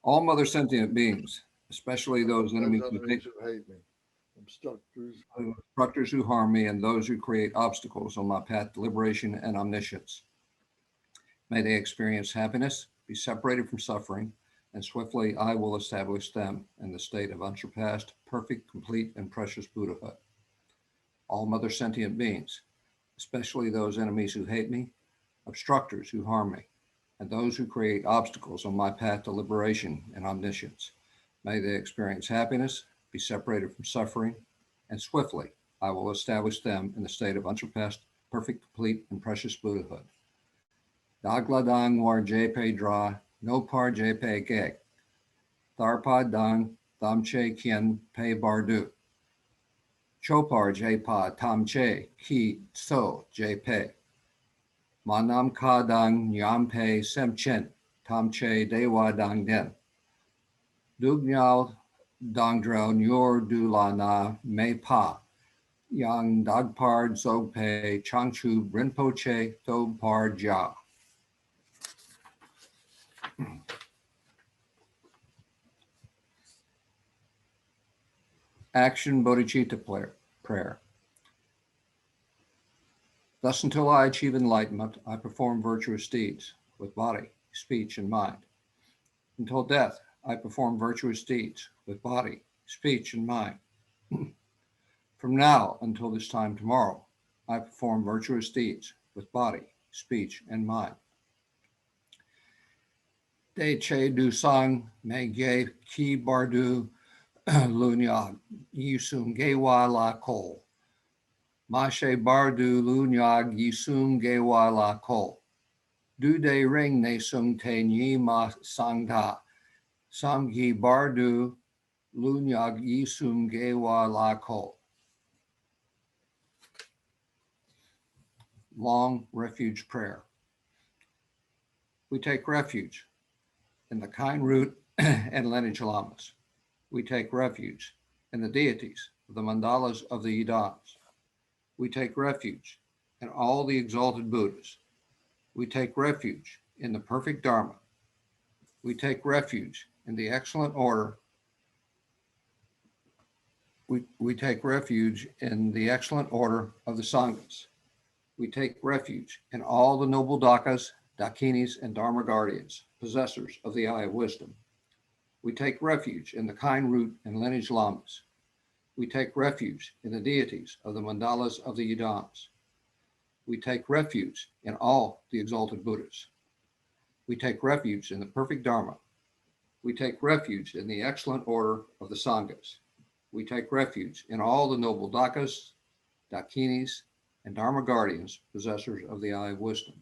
All mother sentient beings, especially those those enemies enemies who hate me, obstructors. obstructors who harm me, and those who create obstacles on my path to liberation and omniscience. May they experience happiness, be separated from suffering, and swiftly I will establish them in the state of unsurpassed, perfect, complete, and precious Buddhahood. All mother sentient beings, especially those enemies who hate me, obstructors who harm me, and those who create obstacles on my path to liberation and omniscience. May they experience happiness, be separated from suffering, and swiftly I will establish them in the state of unsurpassed, perfect, complete, and precious Buddhahood. Dagladang war jepe dra, no par jepe gek. Tharpa dang, thamche kien pe bardu. Chopar jepa tamche ki so jepe. Manam ka dang nyampe semchen, tamche dewa dang den. Dugnyal dangdro nyor du la na me pa. Yang dagpar zogpe changchu rinpoche thobpar ja. Action Bodhicitta prayer. Thus, until I achieve enlightenment, I perform virtuous deeds with body, speech, and mind. Until death, I perform virtuous deeds with body, speech, and mind. From now until this time tomorrow, I perform virtuous deeds with body, speech, and mind. De che du sang me ge ki bardu lunyag yisum gewa la kol. Mashe bardu lunyag yisum gewa la kol. Du de ring ne sung te nyi ma sangha. Samgi bardu lunyag yisum gewa la kol. Long refuge prayer. We take refuge in the kind root and lineage lamas. We take refuge in the deities of the mandalas of the Idams. We take refuge in all the exalted Buddhas. We take refuge in the perfect Dharma. We take refuge in the excellent order. We take refuge in the excellent order of the Sanghas. We take refuge in all the noble Dakas, Dakinis, and Dharma guardians, possessors of the eye of wisdom. We take refuge in the kind root and lineage lamas. We take refuge in the deities of the mandalas of the Idams. We take refuge in all the exalted Buddhas. We take refuge in the perfect Dharma. We take refuge in the excellent order of the Sanghas. We take refuge in all the noble Dakas, Dakinis, and Dharma guardians, possessors of the eye of wisdom.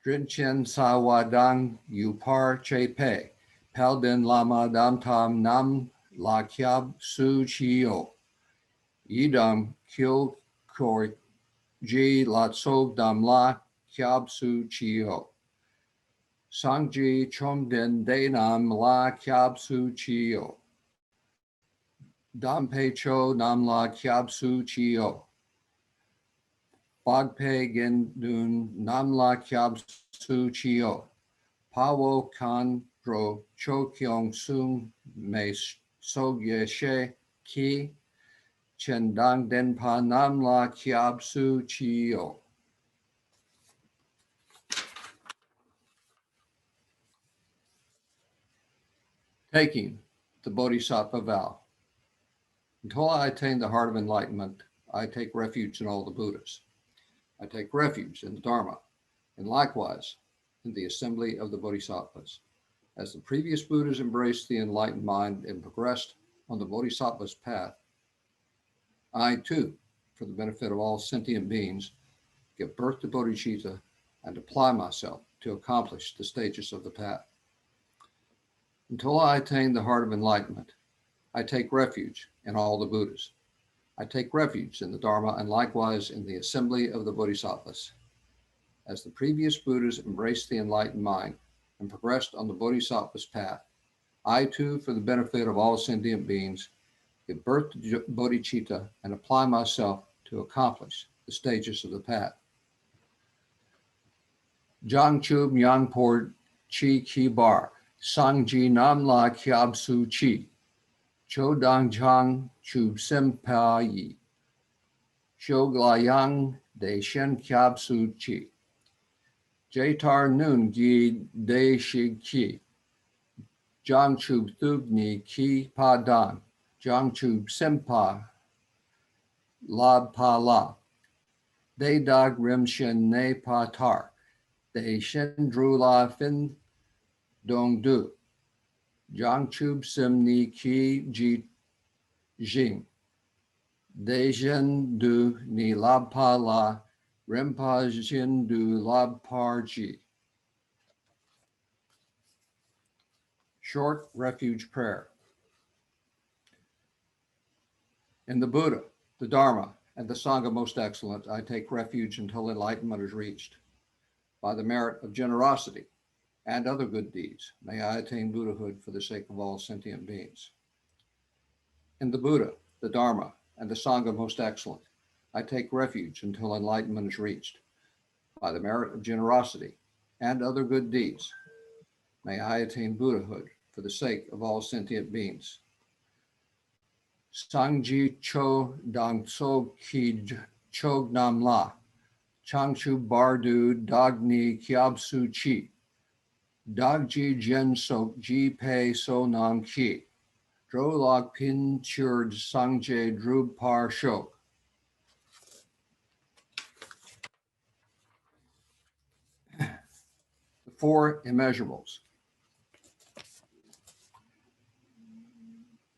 Drinchen Sawadang Upar Chepe, Palden Lama Dam Tam Nam La Kyab Su Chio, Yidam Kyo Kor Ji Latsog Dam La Kyab Su Chio, Sangji Chomden Denam La Kyab Su Chio, Dampe Cho Nam La Kyab Su Chio, Bagpe Gendun Namla Kyab Su Chio, Pawo Kan Dro Cho Kyong Sung Me So Yeshe Ki Chendang Denpa Namla Kyab Su Chio. Taking the Bodhisattva vow. Until I attain the heart of enlightenment, I take refuge in all the Buddhas. I take refuge in the Dharma, and likewise in the assembly of the Bodhisattvas. As the previous Buddhas embraced the enlightened mind and progressed on the Bodhisattva's path, I too, for the benefit of all sentient beings, give birth to bodhicitta and apply myself to accomplish the stages of the path. Until I attain the heart of enlightenment, I take refuge in all the Buddhas. I take refuge in the Dharma and likewise in the assembly of the Bodhisattvas. As the previous Buddhas embraced the enlightened mind and progressed on the Bodhisattva's path, I too, for the benefit of all sentient beings, give birth to bodhicitta and apply myself to accomplish the stages of the path. Jiang Chub Yang Por Chi Ki Bar, Sangji Namla Kyab Su Chi, Chodang Chang Chub Sempa Yi, Shoglayang De Shen Kyab Su Chi, Jaitar Nun Gi De Shi Ki, Jang Chub Thugni Ki Pa Dan, Jang Chub Sempa Lab Pa La, De Dag Rim Shen Ne Pa Tar, De Shen Dru La Fin Dong Du, Jang Chub Sim Ni Ki Ji Jing, Dejen Du Ni Lab Pa La, Rimpa Jin Du Lab Par Ji. Short refuge prayer. In the Buddha, the Dharma, and the Sangha most excellent, I take refuge until enlightenment is reached. By the merit of generosity and other good deeds, may I attain Buddhahood for the sake of all sentient beings. In the Buddha, the Dharma, and the Sangha most excellent, I take refuge until enlightenment is reached. By the merit of generosity and other good deeds, may I attain Buddhahood for the sake of all sentient beings. Sangji Cho Dang So Ki Chog Nam La, Changchu Bardu Dagni Kiab Su Chi, Dagji Jen Sok Ji Pei So Nam Ki, Drolog Pin Churd Sangje Drub Par Shok. The four immeasurables.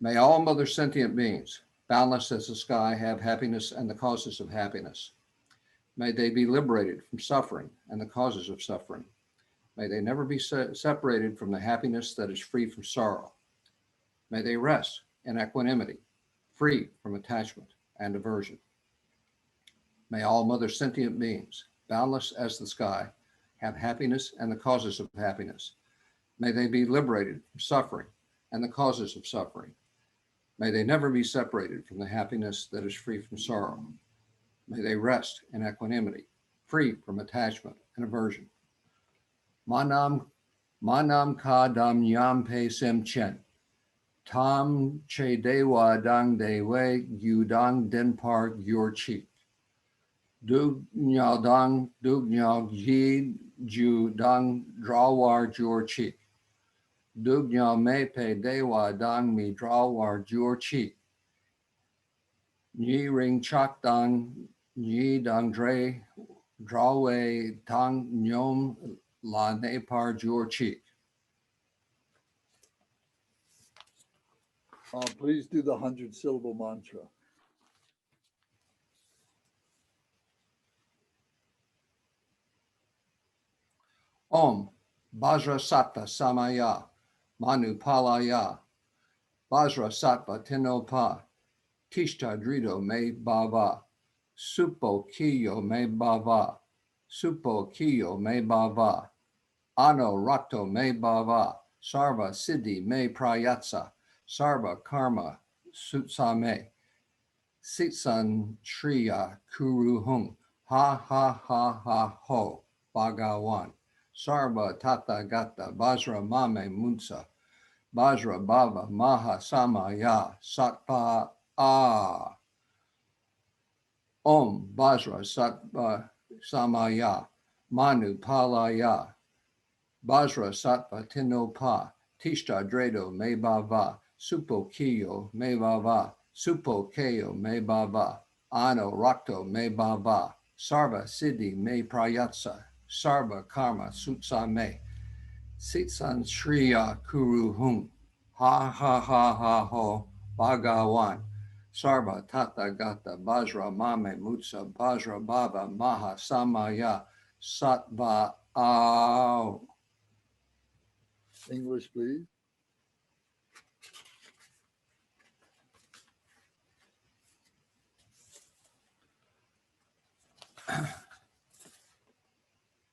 May all mother sentient beings, boundless as the sky, have happiness and the causes of happiness. May they be liberated from suffering and the causes of suffering. May they never be separated from the happiness that is free from sorrow. May they rest in equanimity, free from attachment and aversion. May all mother sentient beings, boundless as the sky, have happiness and the causes of happiness. May they be liberated from suffering and the causes of suffering. May they never be separated from the happiness that is free from sorrow. May they rest in equanimity, free from attachment and aversion. Manam ka dam yam pe sem chen. Tam che dewa dang de wei gu dang den par gyur chi. Dug nyao dang dug nyao ji ju dang drawar jur chi. Dug nyao me pe dewa dang mi drawar jur chi. Ni ring chak dang ni dang dre drawe tang nyom la ne par jur chi. Please do the 100-syllable mantra. Om Vajra Sattva Samaya Manu Palaya Vajra Sattva Tinopa Tishta Drido Me Bava Supo Kiyo Me Bava Supo Kiyo Me Bava Ano Rakto Me Bava Sarva Siddhi Me Prayatsa Sarva Karma Sutsame Sitsan Shriya Kuru Hung Ha Ha Ha Ha Ho Bhagawan Sarva Tata Gata Vajra Mame Munsa Vajra Bhava Maha Samaya Satpa A Om Vajra Satva Samaya Manu Palaya Vajra Sattva Tinopa Tishta Dredo Me Bava Supo Kiyo Me Bava Supo Keo Me Bava Ano Rakto Me Bava Sarva Siddhi Me Prayatsa Sarva Karma Sutsa Me Sitsan Shriya Kuru Hung Ha Ha Ha Ha Ho Bhagawan Sarva Tata Gata Vajra Mame Mutsa Vajra Bhava Maha Samaya Sattva Ao. English, please.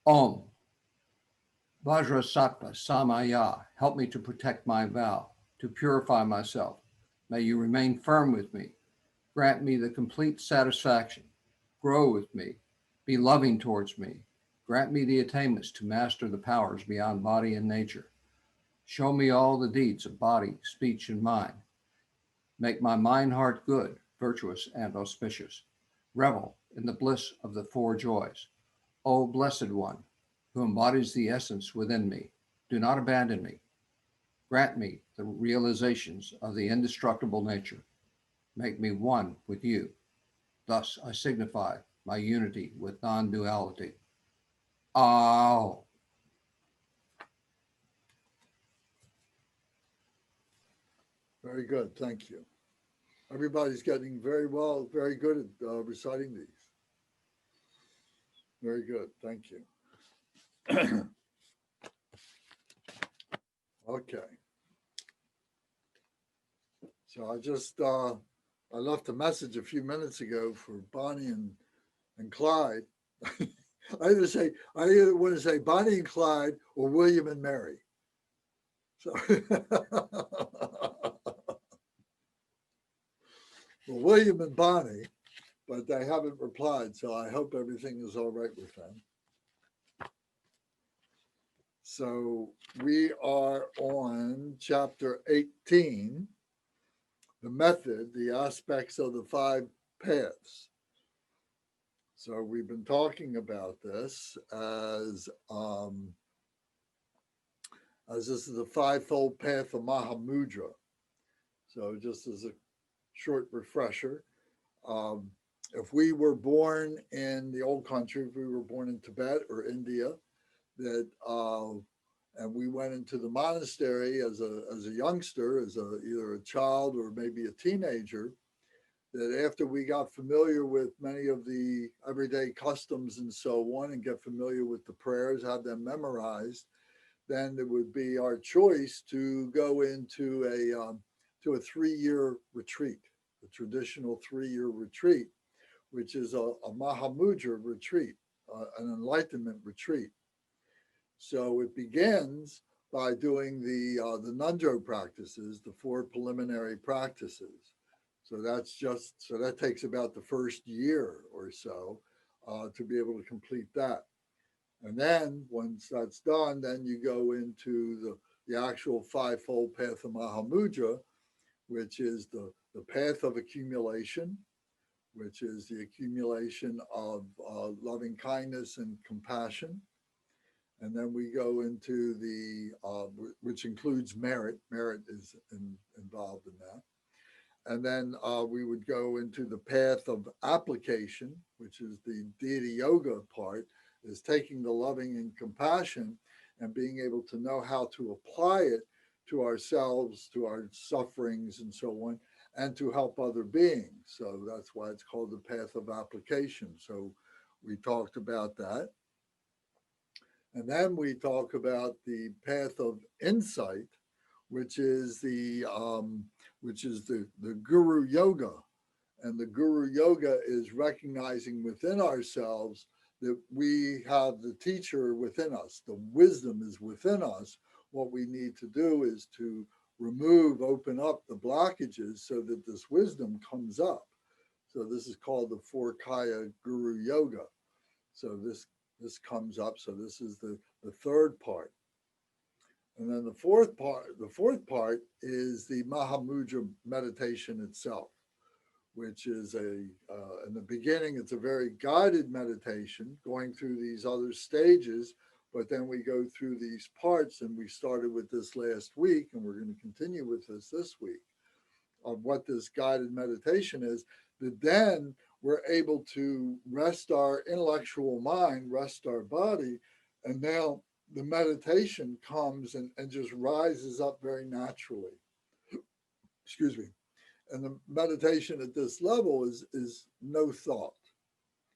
Om Vajra Sattva Samaya, help me to protect my vow, to purify myself. May you remain firm with me. Grant me the complete satisfaction. Grow with me. Be loving towards me. Grant me the attainments to master the powers beyond body and nature. Show me all the deeds of body, speech, and mind. Make my mind heart good, virtuous, and auspicious. Revel in the bliss of the four joys. O Blessed One, who embodies the essence within me, do not abandon me. Grant me the realizations of the indestructible nature. Make me one with you. Thus I signify my unity with non-duality. Oh. Very good. Thank you. Everybody's getting very well, very good at reciting these. Very good. Thank you. Okay. So I left a message a few minutes ago for Bonnie and Clyde. I either want to say Bonnie and Clyde or William and Mary. So well, William and Bonnie, but they haven't replied, so I hope everything is all right with them. So we are on chapter 18, the method, the aspects of the five paths. So we've been talking about this as this is the Fivefold Path of Mahamudra. So just as a short refresher, if we were born in the old country, if we were born in Tibet or India, that and we went into the monastery as a youngster, as either a child or maybe a teenager, that after we got familiar with many of the everyday customs and so on, and get familiar with the prayers, have them memorized, then it would be our choice to go into a 3-year retreat, a traditional 3-year retreat, which is a Mahamudra retreat, an enlightenment retreat. So it begins by doing the Nandro practices, the 4 preliminary practices. So that takes about the first year or so to be able to complete that. And then once that's done, then you go into the actual Fivefold Path of Mahamudra, which is the path of accumulation, which is the accumulation of loving kindness and compassion. And then we go into which includes merit. Merit is involved in that. And then we would go into the path of application, which is the deity yoga part, is taking the loving and compassion and being able to know how to apply it to ourselves, to our sufferings and so on, and to help other beings. So that's why it's called the path of application. So we talked about that. And then we talk about the path of insight, which is the guru yoga. And the guru yoga is recognizing within ourselves that we have the teacher within us. The wisdom is within us. What we need to do is to open up the blockages so that this wisdom comes up. So this is called the 4 Kaya Guru Yoga. So this comes up. So this is the third part. And then the fourth part is the Mahamudra meditation itself, which is in the beginning, it's a very guided meditation going through these other stages, but then we go through these parts, and we started with this last week, and we're going to continue with this week, of what this guided meditation is, that then we're able to rest our intellectual mind, rest our body, and now the meditation comes and just rises up very naturally. Excuse me. And the meditation at this level is no thought.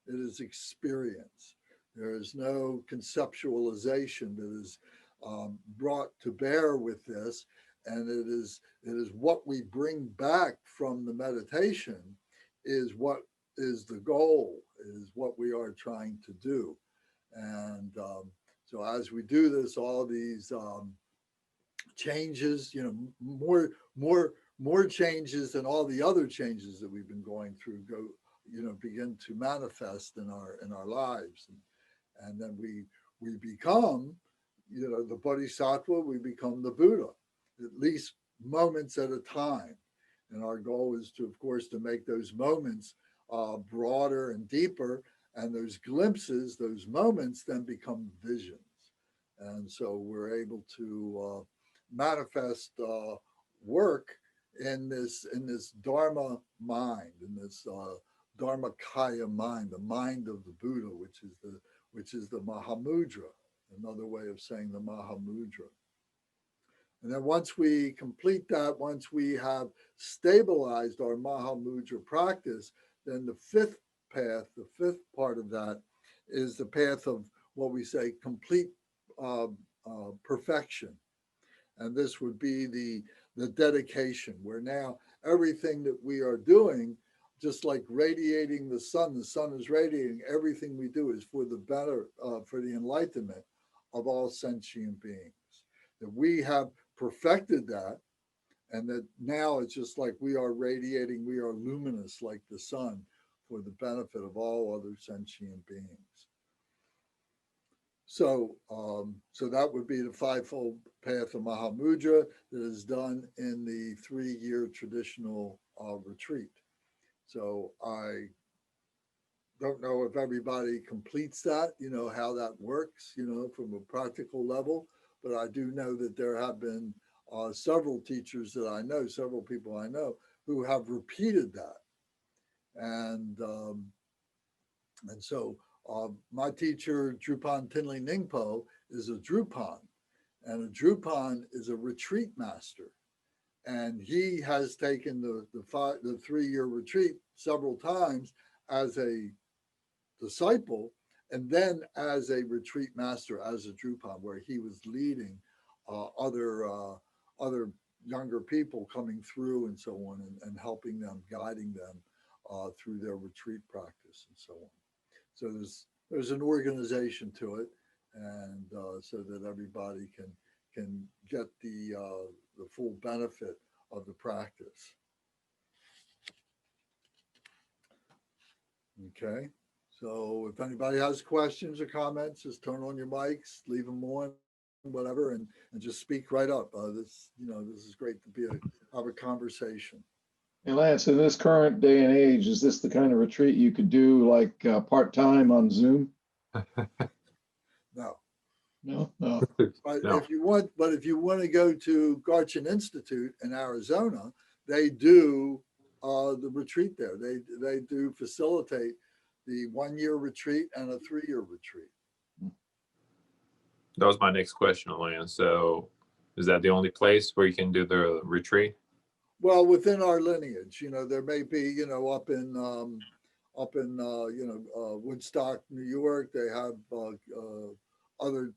It is experience. There is no conceptualization that is brought to bear with this. And it is what we bring back from the meditation is what is the goal, is what we are trying to do. And so as we do this, all these changes, more changes than all the other changes that we've been going through begin to manifest in our lives, and then we become the Bodhisattva, we become the Buddha, at least moments at a time. And our goal is to, of course, to make those moments broader and deeper, and those glimpses, those moments then become visions. And so we're able to manifest work in this Dharma mind, in this Dharmakaya mind, the mind of the Buddha, which is the Mahamudra, another way of saying the Mahamudra. And then once we complete that, once we have stabilized our Mahamudra practice, then the fifth path, the fifth part of that is the path of what we say complete perfection. And this would be the dedication, where now everything that we are doing, just like radiating the sun is radiating, everything we do is for the better, for the enlightenment of all sentient beings. That we have perfected that, and that now it's just like we are radiating, we are luminous like the sun for the benefit of all other sentient beings. So, so that would be the Fivefold Path of Mahamudra that is done in the 3-year traditional retreat. So I don't know if everybody completes that, how that works, from a practical level, but I do know that there have been several teachers that I know, several people I know, who have repeated that. And so my teacher, Drupal Tinley Ningpo, is a Drupan, and a Drupan is a retreat master. And he has taken the 3-year retreat several times as a disciple, and then as a retreat master, as a Drupan, where he was leading other younger people coming through and so on, and helping them, guiding them through their retreat practice and so on. So there's an organization to it, and so that everybody can get the full benefit of the practice. Okay, so if anybody has questions or comments, just turn on your mics, leave them on, whatever, and just speak right up. This is great to have a conversation. Hey, Lance, in this current day and age, is this the kind of retreat you could do like part-time on Zoom? No. No, no. But No. if you want to go to Garchin Institute in Arizona, they do the retreat there. They do facilitate the 1-year retreat and a 3-year retreat. That was my next question, Lance. So is that the only place where you can do the retreat? Well, within our lineage, there may be, up in Woodstock, New York, they have other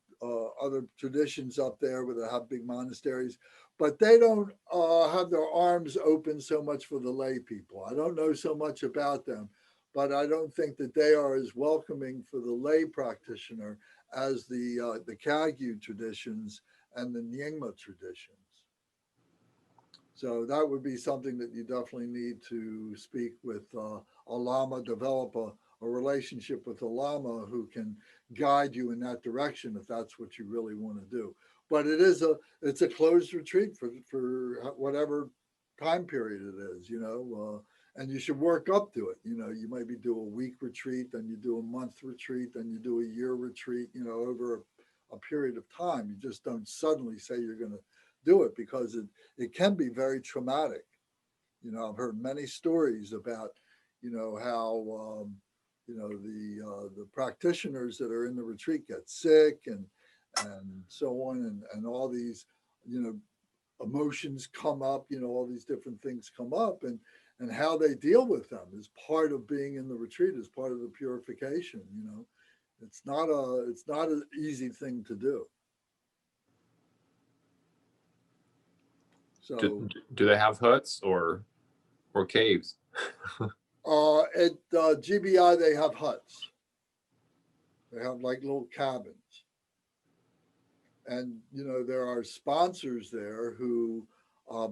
traditions up there where they have big monasteries, but they don't have their arms open so much for the lay people. I don't know so much about them, but I don't think that they are as welcoming for the lay practitioner as the Kagyu traditions and the Nyingma traditions. So that would be something that you definitely need to speak with a Lama, develop a relationship with a Lama who can guide you in that direction if that's what you really want to do. But it's a closed retreat for whatever time period it is, and you should work up to it. You maybe do a week retreat, then you do a month retreat, then you do a year retreat, over a period of time. You just don't suddenly say you're going to do it, because it can be very traumatic. I've heard many stories about, how, the practitioners that are in the retreat get sick and so on, and all these, emotions come up, all these different things come up, and how they deal with them is part of being in the retreat, is part of the purification. It's not an easy thing to do. So do they have huts or caves? at GBI, they have huts. They have like little cabins. And, there are sponsors there who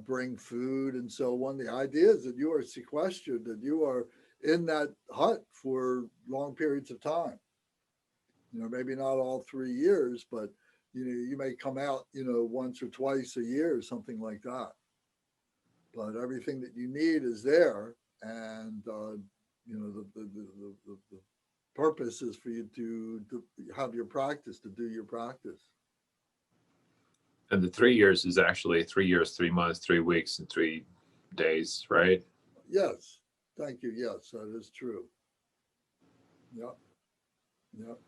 bring food and so on. The idea is that you are sequestered, that you are in that hut for long periods of time. Maybe not all 3 years, but, you may come out, once or twice a year or something like that. But everything that you need is there. And, the purpose is for you to have your practice, to do your practice. And the 3 years is actually 3 years, 3 months, 3 weeks, and 3 days, right? Yes. Thank you. Yes, that is true. Yep. Yep.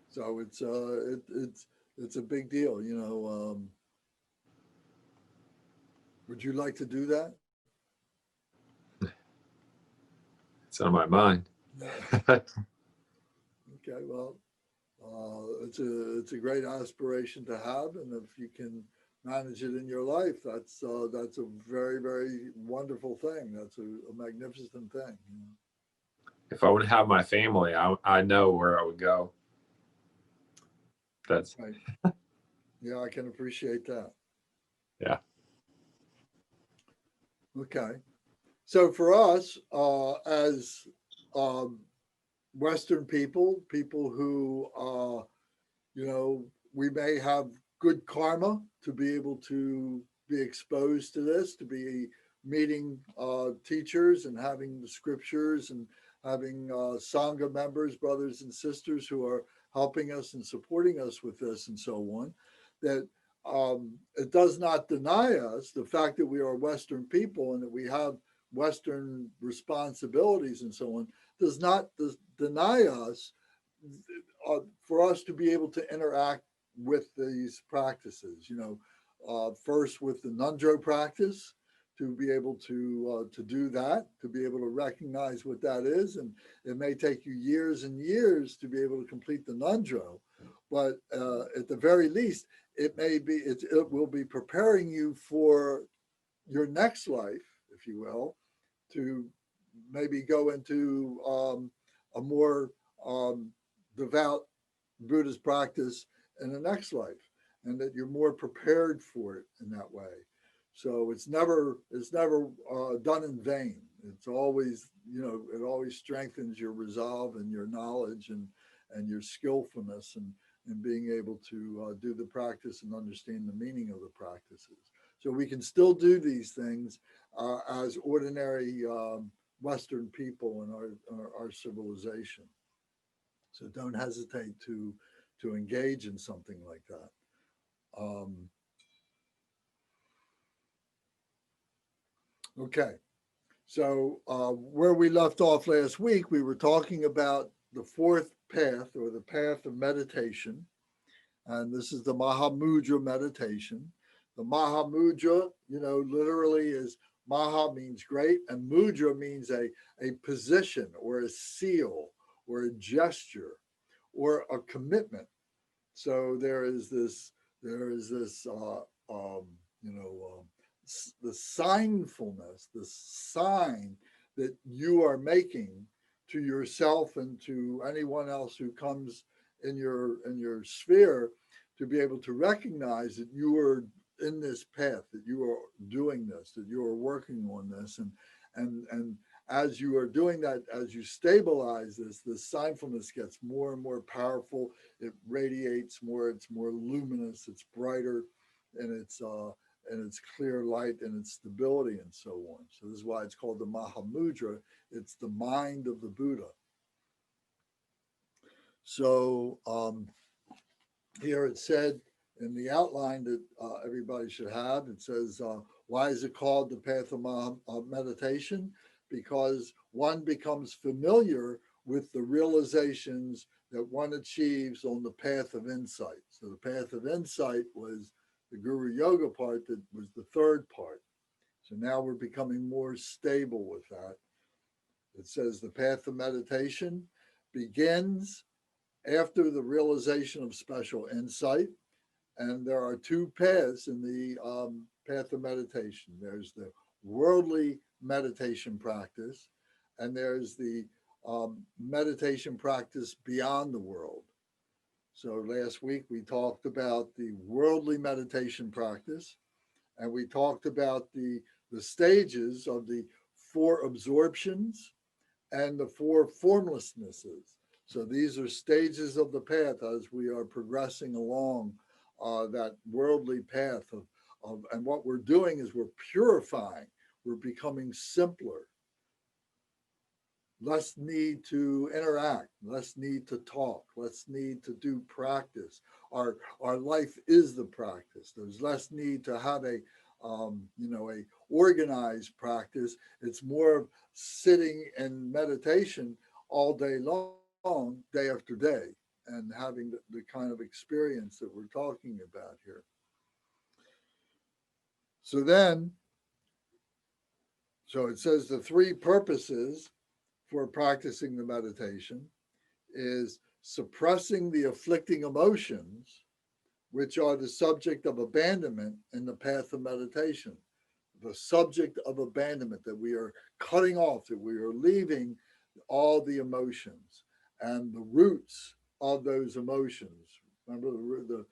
So it's a big deal, would you like to do that? It's on my mind. Okay, well, it's a great aspiration to have, and if you can manage it in your life, that's a very, very wonderful thing. That's a magnificent thing. If I would have my family, I know where I would go. That's right. Yeah, I can appreciate that. Yeah. Okay, so for us, as Western people who, we may have good karma to be able to be exposed to this, to be meeting teachers and having the scriptures and having Sangha members, brothers and sisters who are helping us and supporting us with this and so on, that it does not deny us the fact that we are Western people and that we have Western responsibilities and so on, does not deny us for us to be able to interact with these practices, first with the Nundro practice, to be able to do that, to be able to recognize what that is. And it may take you years and years to be able to complete the Nundro, but at the very least, it will be preparing you for your next life, if you will, to maybe go into a more devout Buddhist practice in the next life, and that you're more prepared for it in that way. So it's never done in vain. It's always, it always strengthens your resolve and your knowledge and your skillfulness and being able to do the practice and understand the meaning of the practices. So we can still do these things as ordinary Western people in our civilization. So don't hesitate to engage in something like that. Okay, so where we left off last week, we were talking about the fourth path, or the path of meditation. And this is the Mahamudra meditation. The Mahamudra, literally is, Maha means great, and mudra means a position or a seal or a gesture or a commitment. So there is this the signfulness, the sign that you are making to yourself and to anyone else who comes in your sphere, to be able to recognize that you are in this path, that you are doing this, that you are working on this, and as you are doing that, as you stabilize this, the signfulness gets more and more powerful. It radiates more. It's more luminous. It's brighter, and it's clear light and its stability and so on. So this is why it's called the Mahamudra. It's the mind of the Buddha. So here it said in the outline that everybody should have, it says, why is it called the path of meditation? Because one becomes familiar with the realizations that one achieves on the path of insight. So the path of insight was the Guru Yoga part, that was the third part. So now we're becoming more stable with that. It says the path of meditation begins after the realization of special insight. And there are two paths in the path of meditation. There's the worldly meditation practice, and there's the meditation practice beyond the world. So last week we talked about the worldly meditation practice, and we talked about the stages of the four absorptions and the four formlessnesses. So these are stages of the path as we are progressing along that worldly path and what we're doing is we're purifying, we're becoming simpler, less need to interact, less need to talk, less need to do practice. Our life is the practice. There's less need to have a organized practice. It's more of sitting in meditation all day long, day after day, and having the kind of experience that we're talking about here. So it says the three purposes for practicing the meditation is suppressing the afflicting emotions, which are the subject of abandonment in the path of meditation. The subject of abandonment, that we are cutting off, that we are leaving all the emotions and the roots of those emotions. Remember the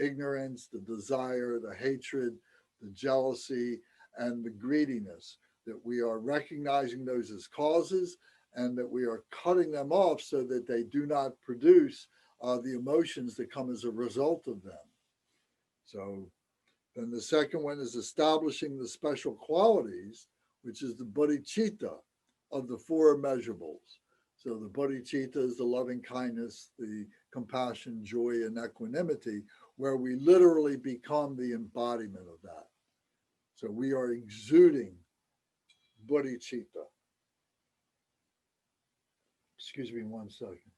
ignorance, the desire, the hatred, the jealousy, and the greediness, that we are recognizing those as causes and that we are cutting them off so that they do not produce the emotions that come as a result of them. So then the second one is establishing the special qualities, which is the bodhicitta of the four immeasurables. So the bodhicitta is the loving kindness, the compassion, joy, and equanimity, where we literally become the embodiment of that. So we are exuding bodhicitta. Excuse me 1 second.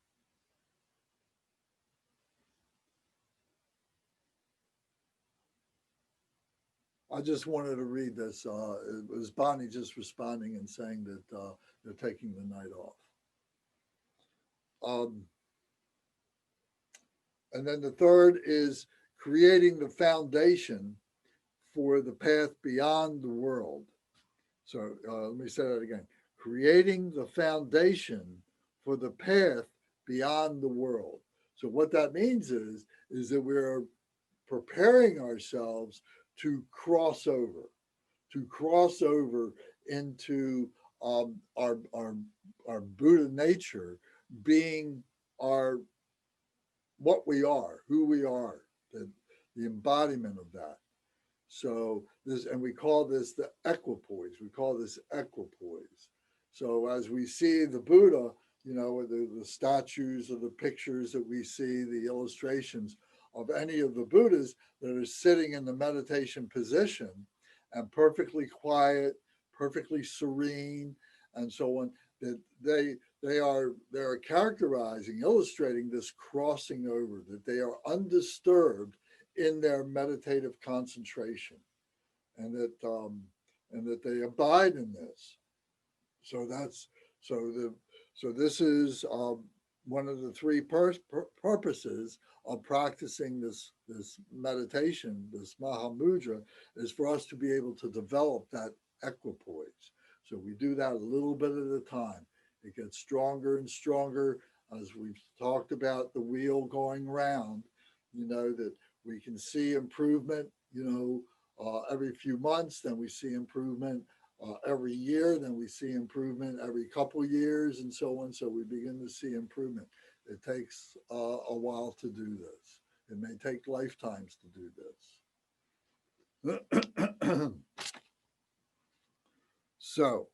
I just wanted to read this. It was Bonnie just responding and saying that they're taking the night off. And then the third is creating the foundation for the path beyond the world. So let me say that again. Creating the foundation for the path beyond the world. So what that means is that we're preparing ourselves to cross over into our Buddha nature, being what we are, who we are, the embodiment of that. So this, and we call this the equipoise. We call this equipoise. So as we see the Buddha, the statues or the pictures that we see, the illustrations of any of the Buddhas that are sitting in the meditation position and perfectly quiet, perfectly serene, and so on, that they are characterizing, illustrating this crossing over, that they are undisturbed in their meditative concentration, and that they abide in this. So this is one of the three purposes of practicing this meditation, this Mahamudra, is for us to be able to develop that equipoise. So we do that a little bit at a time. It gets stronger and stronger as we've talked about the wheel going round, that we can see improvement, every few months, then we see improvement every year, then we see improvement every couple years, and so on. So we begin to see improvement. It takes a while to do this. It may take lifetimes to do this. So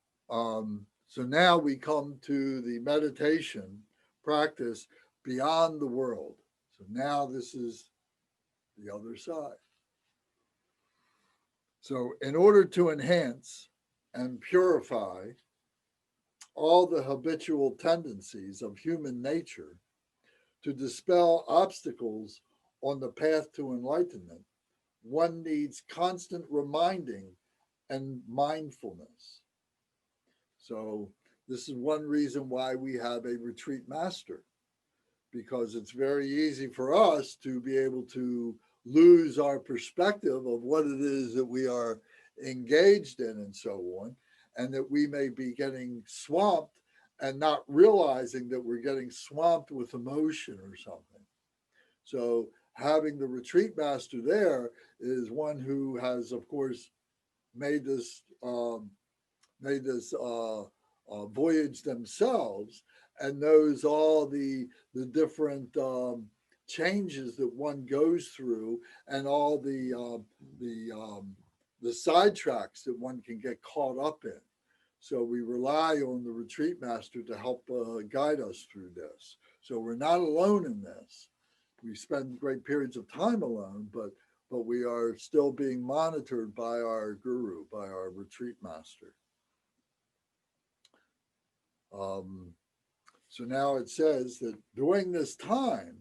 now we come to the meditation practice beyond the world. So now this is the other side. So in order to enhance and purify all the habitual tendencies of human nature, to dispel obstacles on the path to enlightenment, one needs constant reminding and mindfulness. So this is one reason why we have a retreat master, because it's very easy for us to be able to lose our perspective of what it is that we are engaged in and so on, and that we may be getting swamped and not realizing that we're getting swamped with emotion or something. So having the retreat master there is one who has, of course, made this voyage themselves, and knows all the different changes that one goes through, and all the sidetracks that one can get caught up in. So we rely on the retreat master to help guide us through this. So we're not alone in this. We spend great periods of time alone, but we are still being monitored by our guru, by our retreat master. So now it says that during this time,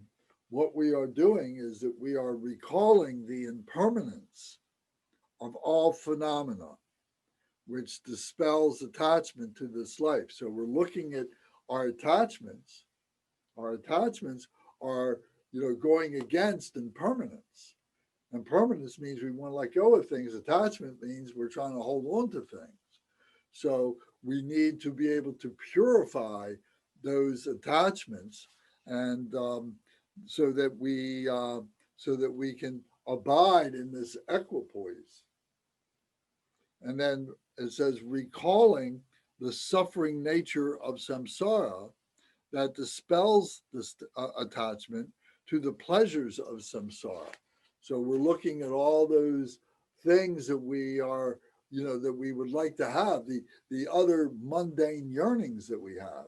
what we are doing is that we are recalling the impermanence of all phenomena, which dispels attachment to this life. So we're looking at our attachments. Our attachments are, going against impermanence. Impermanence means we want to let go of things. Attachment means we're trying to hold on to things. So we need to be able to purify those attachments, and so that we can abide in this equipoise. And then it says, recalling the suffering nature of samsara that dispels this attachment to the pleasures of samsara. So we're looking at all those things that we are, that we would like to have, the other mundane yearnings that we have.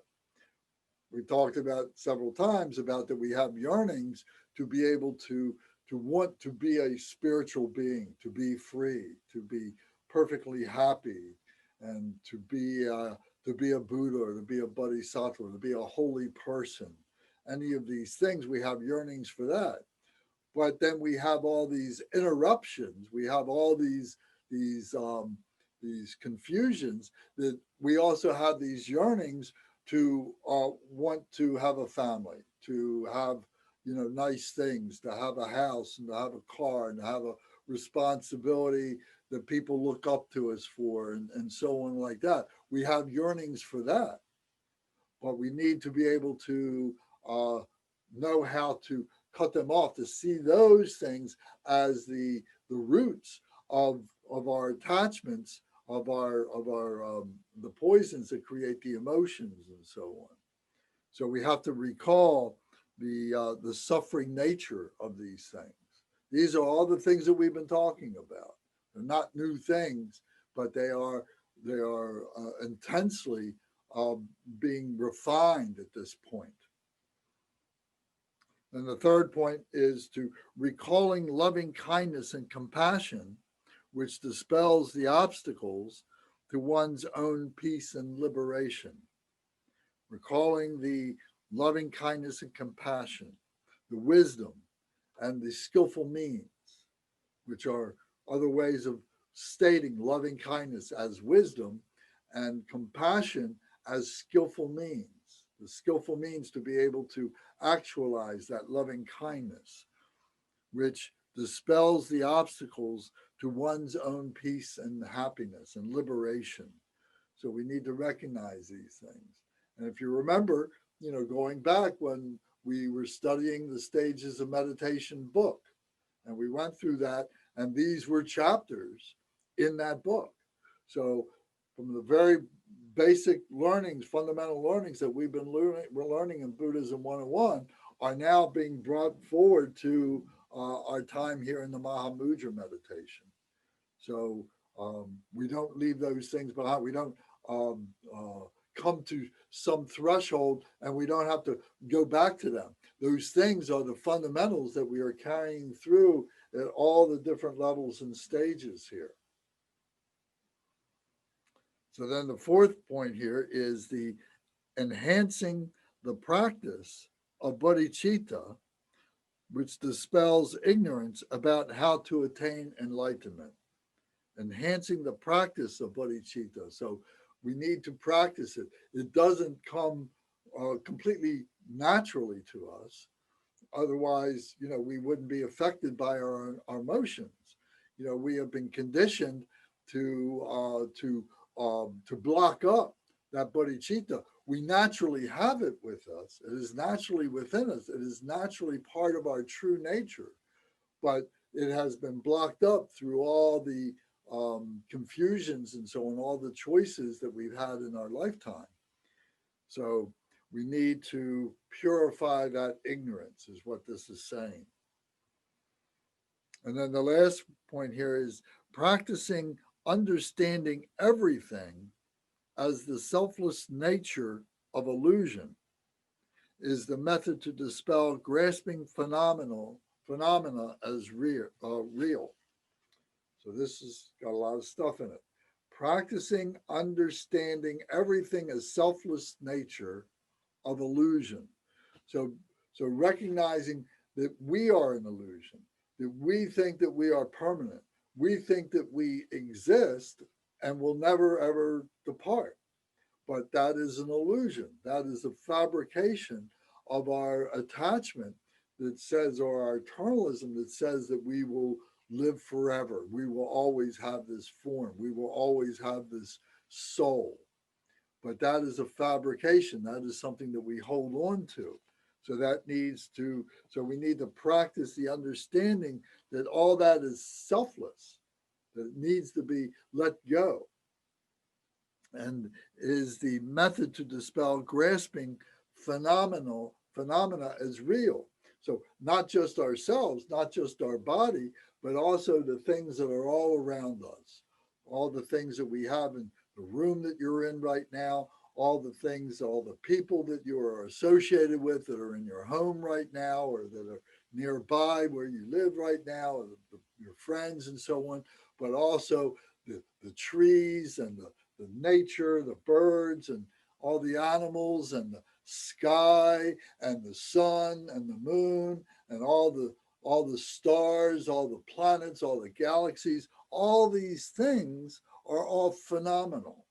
We talked about several times about that we have yearnings to be able to want to be a spiritual being, to be free, to be perfectly happy, and to be a Buddha, or to be a Bodhisattva, to be a holy person. Any of these things, we have yearnings for that. But then we have all these interruptions. We have all these confusions, that we also have these yearnings to want to have a family, to have nice things, to have a house, and to have a car, and to have a responsibility that people look up to us for, and so on like that. We have yearnings for that, but we need to be able to know how to cut them off, to see those things as the roots of our attachments, of the poisons that create the emotions, and so on. So we have to recall the suffering nature of these things. These are all the things that we've been talking about. They're not new things, but they are intensely being refined at this point. And the third point is to recalling loving kindness and compassion, which dispels the obstacles to one's own peace and liberation. Recalling the loving kindness and compassion, the wisdom and the skillful means, which are other ways of stating loving kindness as wisdom and compassion as skillful means. The skillful means to be able to actualize that loving kindness, which dispels the obstacles to one's own peace and happiness and liberation. So we need to recognize these things. And if you remember, going back when we were studying the Stages of Meditation book, and we went through that, and these were chapters in that book. So from the very basic learnings, fundamental learnings that we're learning in Buddhism 101 are now being brought forward to our time here in the Mahamudra meditation. So we don't leave those things behind. We don't come to some threshold and we don't have to go back to them. Those things are the fundamentals that we are carrying through at all the different levels and stages here. So then the fourth point here is the enhancing the practice of bodhicitta, which dispels ignorance about how to attain enlightenment. Enhancing the practice of bodhicitta. So we need to practice it. It doesn't come completely naturally to us. Otherwise, we wouldn't be affected by our emotions. We have been conditioned to block up that bodhicitta. We naturally have it with us. It is naturally within us. It is naturally part of our true nature, but it has been blocked up through all the confusions and so on, all the choices that we've had in our lifetime. So We need to purify that ignorance, is what this is saying. And then the last point here is practicing understanding everything as the selfless nature of illusion is the method to dispel grasping phenomena as real. So this has got a lot of stuff in it. Practicing understanding everything as selfless nature of illusion. So recognizing that we are an illusion, that we think that we are permanent. We think that we exist and will never, ever depart. But that is an illusion. That is a fabrication of our attachment that says, or our eternalism that says that we will live forever. We will always have this form. We will always have this soul. But that is a fabrication. That is something that we hold on to. So we need to practice the understanding that all that is selfless, that it needs to be let go. And is the method to dispel grasping phenomena as real. So not just ourselves, not just our body, but also the things that are all around us, all the things that we have in the room that you're in right now, all the things, all the people that you are associated with that are in your home right now, or that are nearby where you live right now, or your friends and so on, but also the trees and the nature, the birds and all the animals and the sky and the sun and the moon and all the stars, all the planets, all the galaxies, all these things are all phenomenal.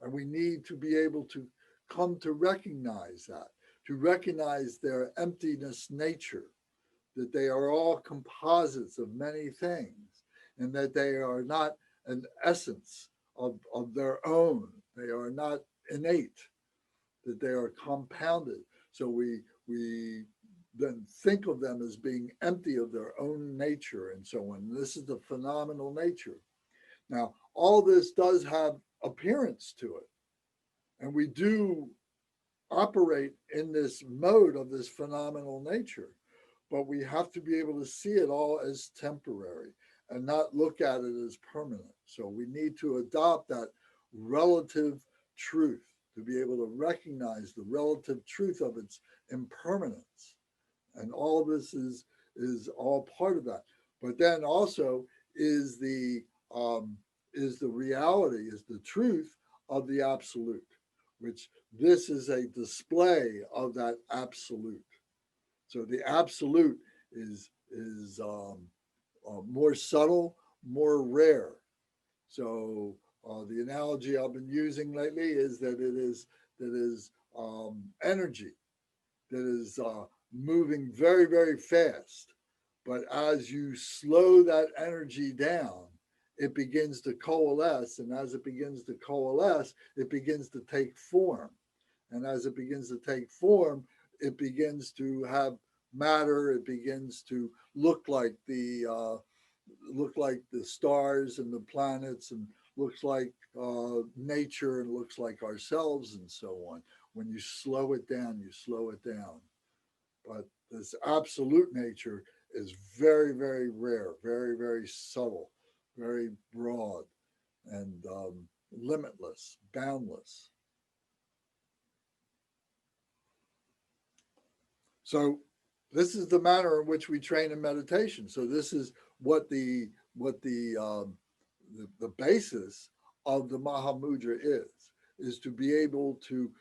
And we need to be able to come to recognize that, to recognize their emptiness nature, that they are all composites of many things, and that they are not an essence of their own. They are not innate, that they are compounded. So we then think of them as being empty of their own nature and so on. This is the phenomenal nature. Now, all this does have appearance to it. And we do operate in this mode of this phenomenal nature, but we have to be able to see it all as temporary and not look at it as permanent. So we need to adopt that relative truth, to be able to recognize the relative truth of its impermanence. And all this is all part of that. But then also is the reality, is the truth of the absolute, which this is a display of that absolute. So the absolute is more subtle, more rare. So the analogy I've been using lately is that it is energy that is moving very, very fast. But as you slow that energy down, it begins to coalesce. And as it begins to coalesce, it begins to take form. And as it begins to take form, it begins to have matter. It begins to look like the stars and the planets, and looks like nature, and looks like ourselves and so on. When you slow it down, you slow it down. But this absolute nature is very, very rare, very, very subtle, very broad, and limitless, boundless. So this is the manner in which we train in meditation. So this is what the basis of the Mahamudra is to be able to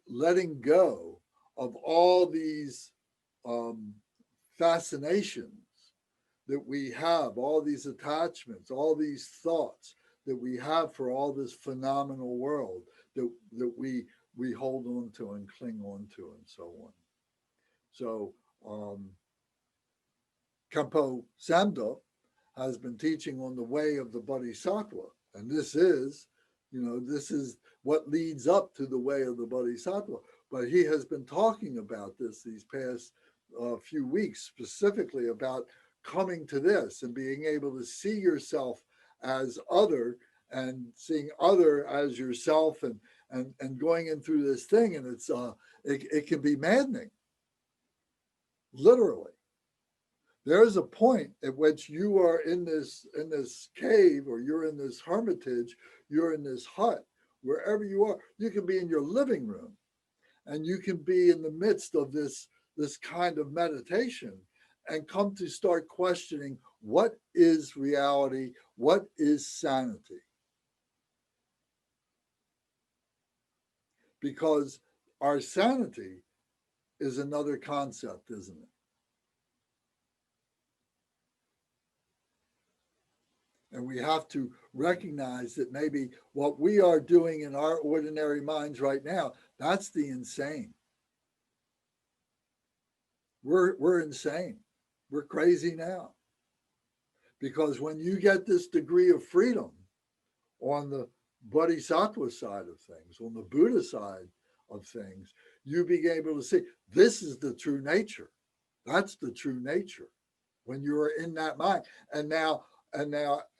letting go of all these fascinations that we have, all these attachments, all these thoughts that we have for all this phenomenal world that we hold on to and cling on to and so on. So Khenpo Samdho has been teaching on the way of the Bodhisattva. And this is what leads up to the way of the Bodhisattva. But he has been talking about this these past few weeks, specifically about coming to this and being able to see yourself as other, and seeing other as yourself, and and going in through this thing, and it can be maddening. Literally. There's a point at which you are in this cave, or you're in this hermitage, you're in this hut, wherever you are. You can be in your living room, and you can be in the midst of this kind of meditation, and come to start questioning, what is reality? What is sanity? Because our sanity is another concept, isn't it? And we have to recognize that maybe what we are doing in our ordinary minds right now, that's the insane. We're insane. We're crazy now. Because when you get this degree of freedom on the Bodhisattva side of things, on the Buddha side of things, you being able to see this is the true nature. That's the true nature. When you are in that mind. And now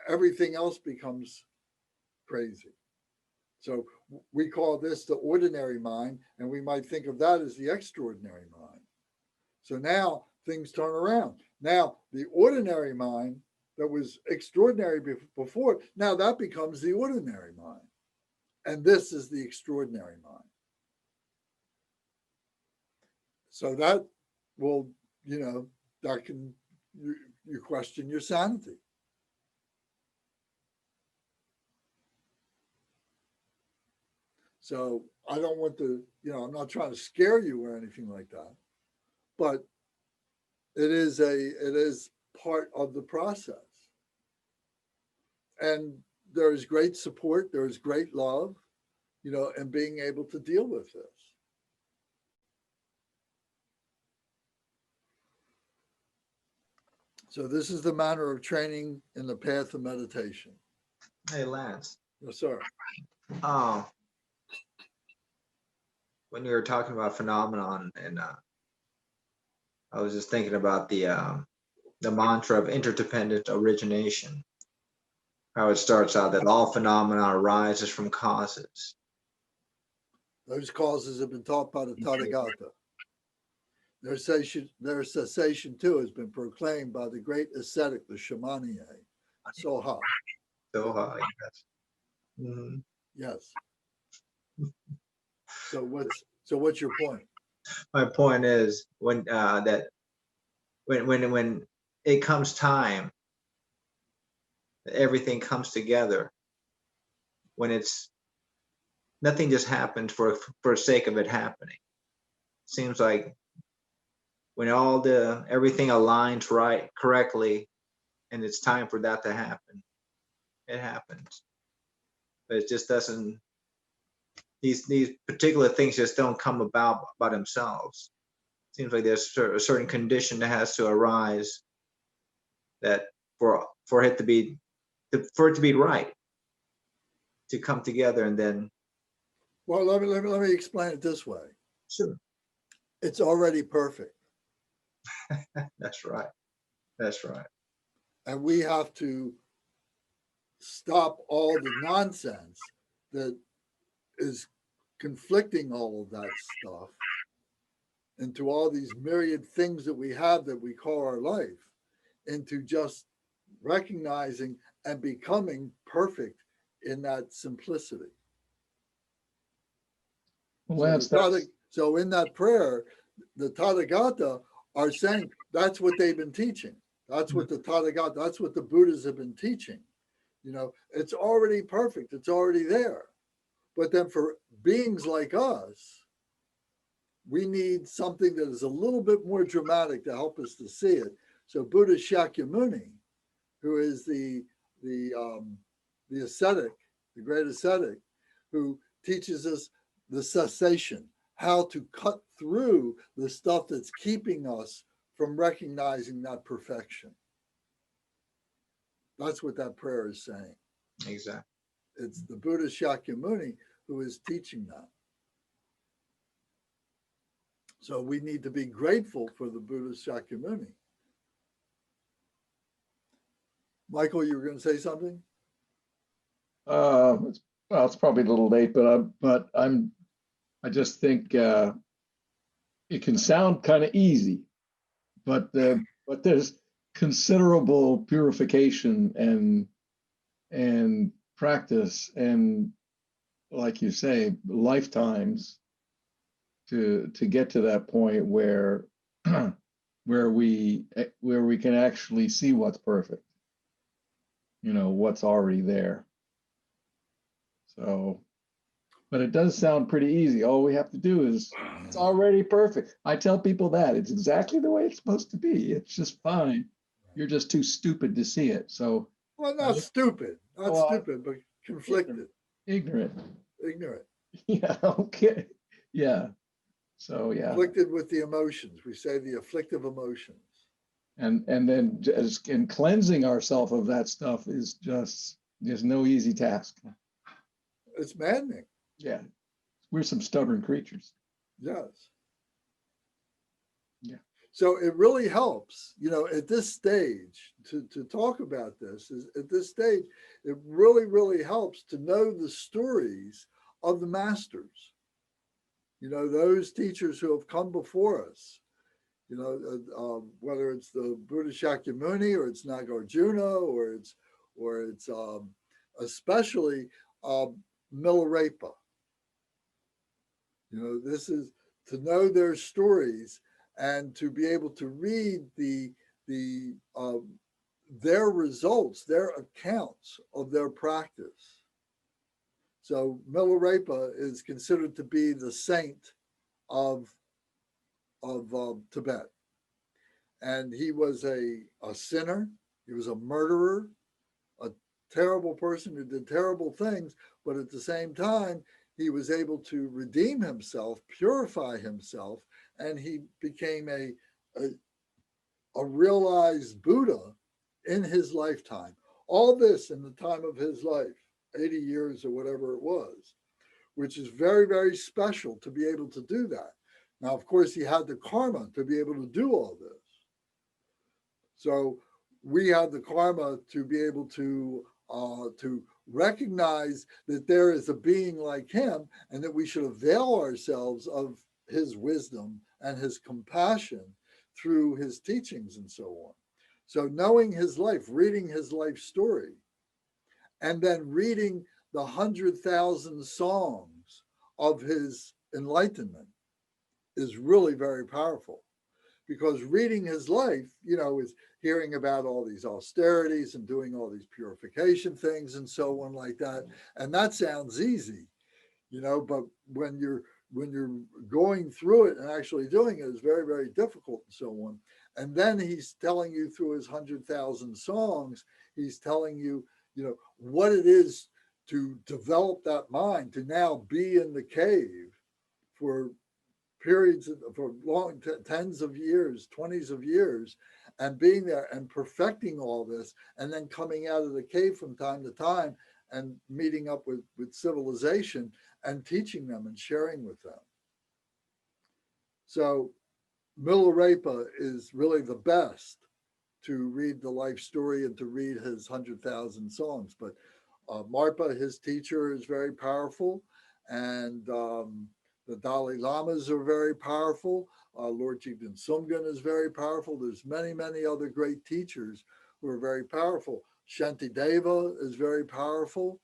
everything else becomes crazy. So we call this the ordinary mind, and we might think of that as the extraordinary mind. So now things turn around. Now the ordinary mind that was extraordinary before, now that becomes the ordinary mind. And this is the extraordinary mind. So that will, that can, you question your sanity. So I don't want to, I'm not trying to scare you or anything like that, but it is part of the process. And there is great support, there is great love, and being able to deal with this. So this is the manner of training in the path of meditation. Hey, Lance. Yes, sir. When you were talking about phenomenon, and I was just thinking about the mantra of interdependent origination, how it starts out that all phenomena arises from causes. Those causes have been taught by the Tathagata. Their cessation too has been proclaimed by the great ascetic, the Shamaniye, Soha. Soha, yes. Mm-hmm. Yes. So what's your point? My point is when it comes time, everything comes together. When it's nothing just happens for sake of it happening. Seems like when everything aligns correctly, and it's time for that to happen, it happens. But it just doesn't. These particular things just don't come about by themselves. Seems like there's a certain condition that has to arise that for it to be right, to come together, and then. Well, let me explain it this way. Sure. It's already perfect. That's right. That's right. And we have to stop all the nonsense that is conflicting all of that stuff into all these myriad things that we have that we call our life, into just recognizing and becoming perfect in that simplicity. Lance, So in that prayer, the Tathagata are saying that's what they've been teaching. That's what the Tathagata, that's what the Buddhas have been teaching. It's already perfect. It's already there. But then for beings like us, we need something that is a little bit more dramatic to help us to see it. So Buddha Shakyamuni, who is the ascetic, the great ascetic, who teaches us the cessation, how to cut through the stuff that's keeping us from recognizing that perfection. That's what that prayer is saying. Exactly. It's the Buddha Shakyamuni who is teaching that. So we need to be grateful for the Buddha Shakyamuni. Michael, you were going to say something? It's Well, it's probably a little late, I just think it can sound kind of easy, but there's considerable purification and practice and, like you say, lifetimes to get to that point where where we can actually see what's perfect, what's already there. So, but it does sound pretty easy. All we have to do is, it's already perfect. I tell people that it's exactly the way it's supposed to be. It's just fine. You're just too stupid to see it. So, Well, not stupid, well, but conflicted, ignorant. ignorant, Yeah. Okay. Yeah. So yeah. afflicted with the emotions. We say the afflictive emotions. And then just in cleansing ourselves of that stuff is just no easy task. It's maddening. Yeah. We're some stubborn creatures. Yes. Yeah. So it really helps, at this stage to talk about this is at this stage, it really, really helps to know the stories of the masters, those teachers who have come before us, whether it's the Buddha Shakyamuni or it's Nagarjuna or it's especially Milarepa. This is to know their stories and to be able to read their results, their accounts of their practice. So Milarepa is considered to be the saint of Tibet, and he was a sinner. He was a murderer, a terrible person who did terrible things, but at the same time, he was able to redeem himself, purify himself, and he became a realized Buddha in his lifetime. All this in the time of his life, 80 years or whatever it was, which is very, very special to be able to do that. Now, of course, he had the karma to be able to do all this. So we have the karma to be able to recognize that there is a being like him and that we should avail ourselves of his wisdom and his compassion through his teachings and so on. So knowing his life, reading his life story, and then reading the 100,000 songs of his enlightenment is really very powerful. Because reading his life, is hearing about all these austerities and doing all these purification things and so on like that. And that sounds easy, but when you're going through it and actually doing it is very, very difficult and so on. And then he's telling you through his 100,000 songs, he's telling you, what it is to develop that mind, to now be in the cave for periods for long tens of years, 20s of years, and being there and perfecting all this, and then coming out of the cave from time to time and meeting up with civilization and teaching them and sharing with them. So Milarepa is really the best to read the life story and to read his 100,000 songs. But Marpa, his teacher, is very powerful, and the Dalai Lamas are very powerful. Lord Jigten Sumgön is very powerful. There's many, many other great teachers who are very powerful. Shantideva is very powerful.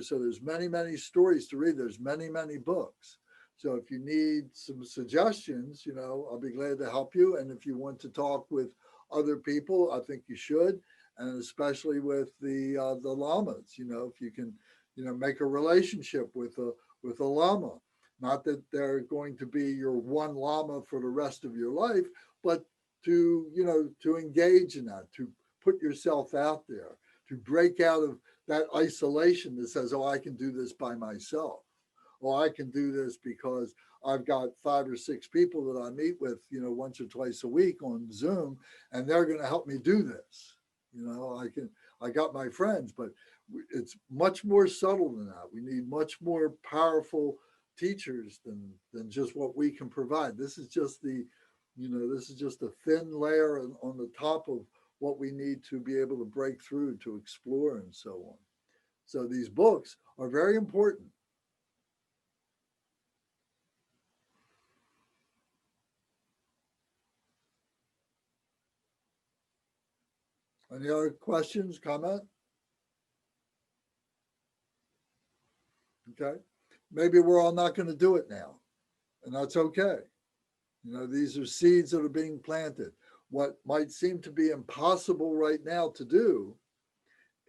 So there's many, many stories to read. There's many, many books. So if you need some suggestions, I'll be glad to help you. And if you want to talk with other people, I think you should, and especially with the lamas. If you can, make a relationship with a lama. Not that they're going to be your one lama for the rest of your life, but to engage in that, to put yourself out there, to break out of that isolation that says, oh, I can do this by myself. Or I can do this because I've got 5 or 6 people that I meet with, once or twice a week on Zoom, and they're going to help me do this. I got my friends, but it's much more subtle than that. We need much more powerful teachers than just what we can provide. This is just this is just a thin layer on the top of what we need to be able to break through, to explore and so on. So these books are very important. Any other questions, comment? Okay. Maybe we're all not going to do it now, and that's okay. You know, these are seeds that are being planted. What might seem to be impossible right now to do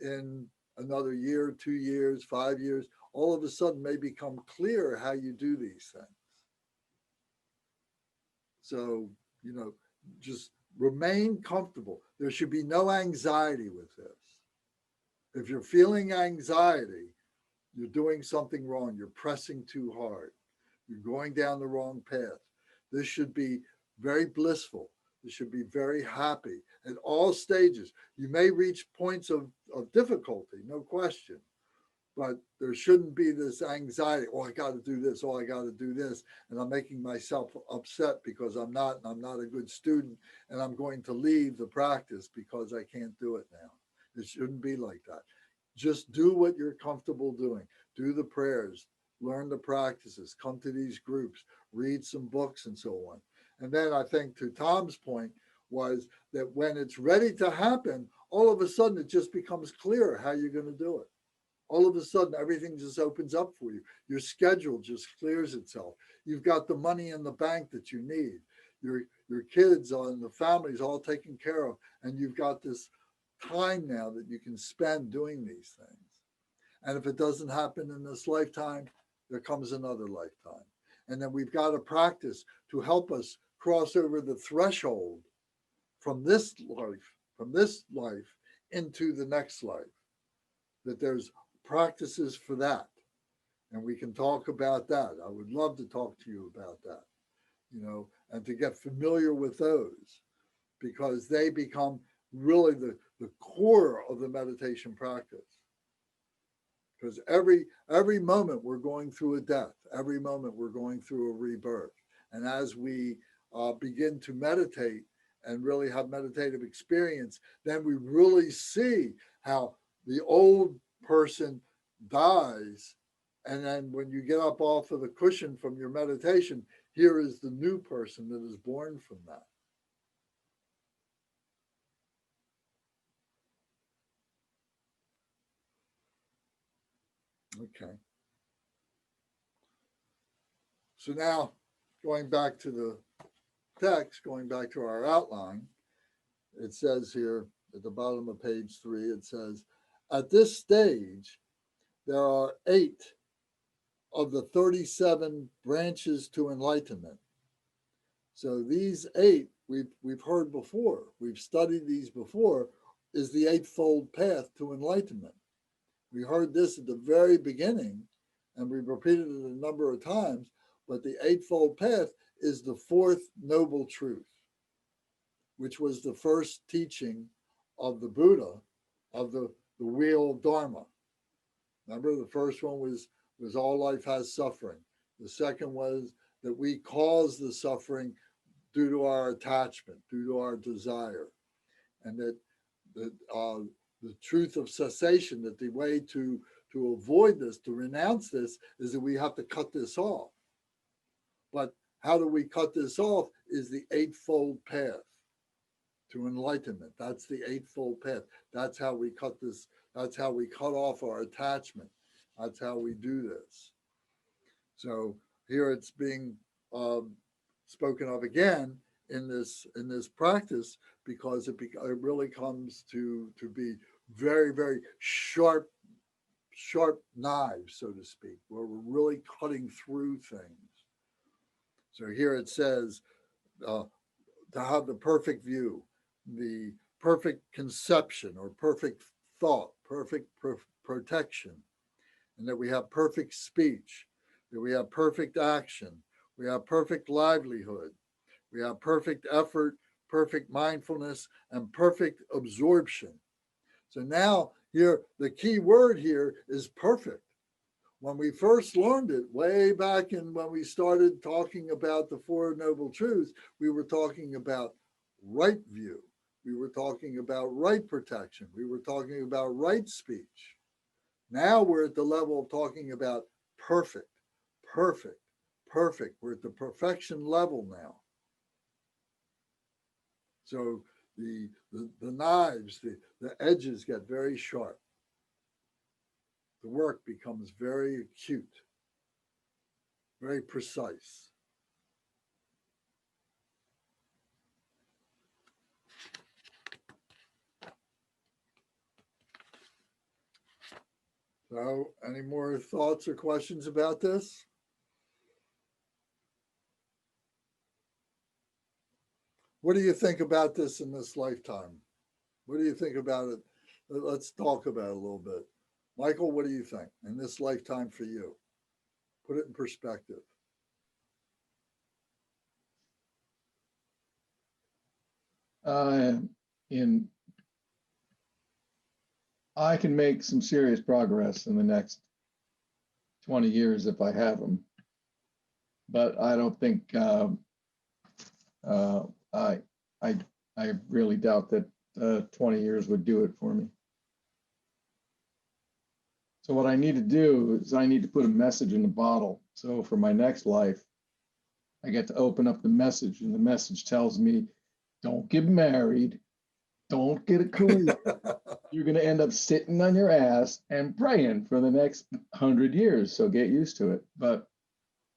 in another year, 2 years, 5 years, all of a sudden may become clear how you do these things. So, you know, just remain comfortable. There should be no anxiety with this. If you're feeling anxiety, you're doing something wrong. You're pressing too hard. You're going down the wrong path. This should be very blissful. This should be very happy at all stages. You may reach points of difficulty, no question, but there shouldn't be this anxiety. Oh, I got to do this. Oh, I got to do this. And I'm making myself upset because I'm not a good student, and I'm going to leave the practice because I can't do it now. It shouldn't be like that. Just do what you're comfortable doing. Do the prayers, learn the practices, come to these groups, read some books and so on. And then I think to Tom's point was that when it's ready to happen, all of a sudden it just becomes clear how you're going to do it. All of a sudden everything just opens up for you. Your schedule just clears itself. You've got the money in the bank that you need. Your kids and the family's all taken care of, and you've got this time now that you can spend doing these things. And if it doesn't happen in this lifetime, there comes another lifetime. And then we've got to practice to help us cross over the threshold from this life into the next life. That there's practices for that. And we can talk about that. I would love to talk to you about that, you know, and to get familiar with those, because they become really the core of the meditation practice. Because every moment we're going through a death, every moment we're going through a rebirth. And as we begin to meditate and really have meditative experience, then we really see how the old person dies. And then when you get up off of the cushion from your meditation, here is the new person that is born from that. Okay. So now going back to the text, going back to our outline, it says here at the bottom of page 3, it says, at this stage, there are 8 of the 37 branches to enlightenment. So these 8 we've heard before, we've studied these before, is the Eightfold Path to Enlightenment. We heard this at the very beginning, and we've repeated it a number of times, but the Eightfold Path is the 4th noble truth, which was the first teaching of the Buddha, of the wheel of Dharma. Remember, the first one was all life has suffering. The second was that we cause the suffering due to our attachment, due to our desire. And that the truth of cessation, that the way to avoid this, to renounce this, is that we have to cut this off. But how do we cut this off is the Eightfold Path to enlightenment. That's the Eightfold Path. That's how we cut this. That's how we cut off our attachment. That's how we do this. So here it's being spoken of again in this practice, because it really comes to be very, very sharp knives, so to speak, where we're really cutting through things. So here it says to have the perfect view, the perfect conception or perfect thought, perfect protection, and that we have perfect speech, that we have perfect action, we have perfect livelihood, we have perfect effort, perfect mindfulness, and perfect absorption. So now here, the key word here is perfect. When we first learned it, way back in when we started talking about the 4 Noble Truths, we were talking about right view. We were talking about right protection. We were talking about right speech. Now we're at the level of talking about perfect, perfect, perfect. We're at the perfection level now. So the knives, the edges get very sharp. The work becomes very acute, very precise. So, any more thoughts or questions about this? What do you think about this in this lifetime? What do you think about it? Let's talk about it a little bit. Michael, what do you think in this lifetime for you? Put it in perspective. I can make some serious progress in the next 20 years if I have them, but I don't think I really doubt that 20 years would do it for me. So what I need to do is I need to put a message in the bottle. So for my next life, I get to open up the message, and the message tells me, don't get married, don't get a career. You're going to end up sitting on your ass and praying for the next 100 years. So get used to it. But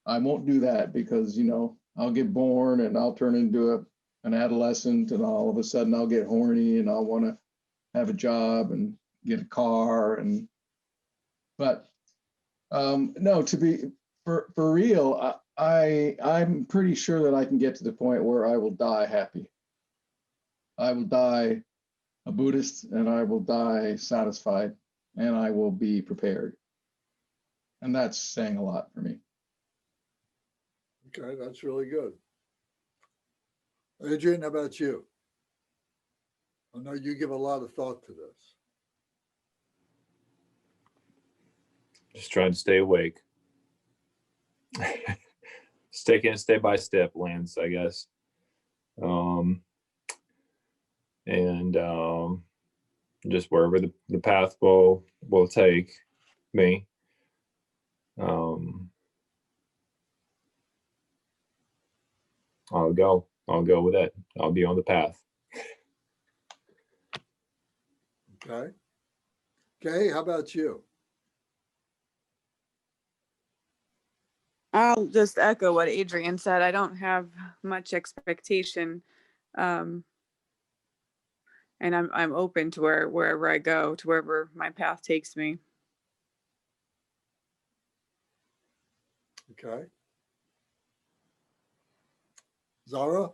I won't do that because, you know, I'll get born and I'll turn into an adolescent, and all of a sudden I'll get horny and I'll want to have a job and get a car. But no, to be for real, I'm pretty sure that I can get to the point where I will die happy. I will die a Buddhist, and I will die satisfied, and I will be prepared. And that's saying a lot for me. Okay, that's really good. Adrian, how about you? I know you give a lot of thought to this. Just trying to stay awake. Taking it step by step, Lance, I guess. Just wherever the path will take me. I'll go with it. I'll be on the path. Okay. Okay, how about you? I'll just echo what Adrian said. I don't have much expectation, and I'm open to wherever I go, to wherever my path takes me. Okay. Zara?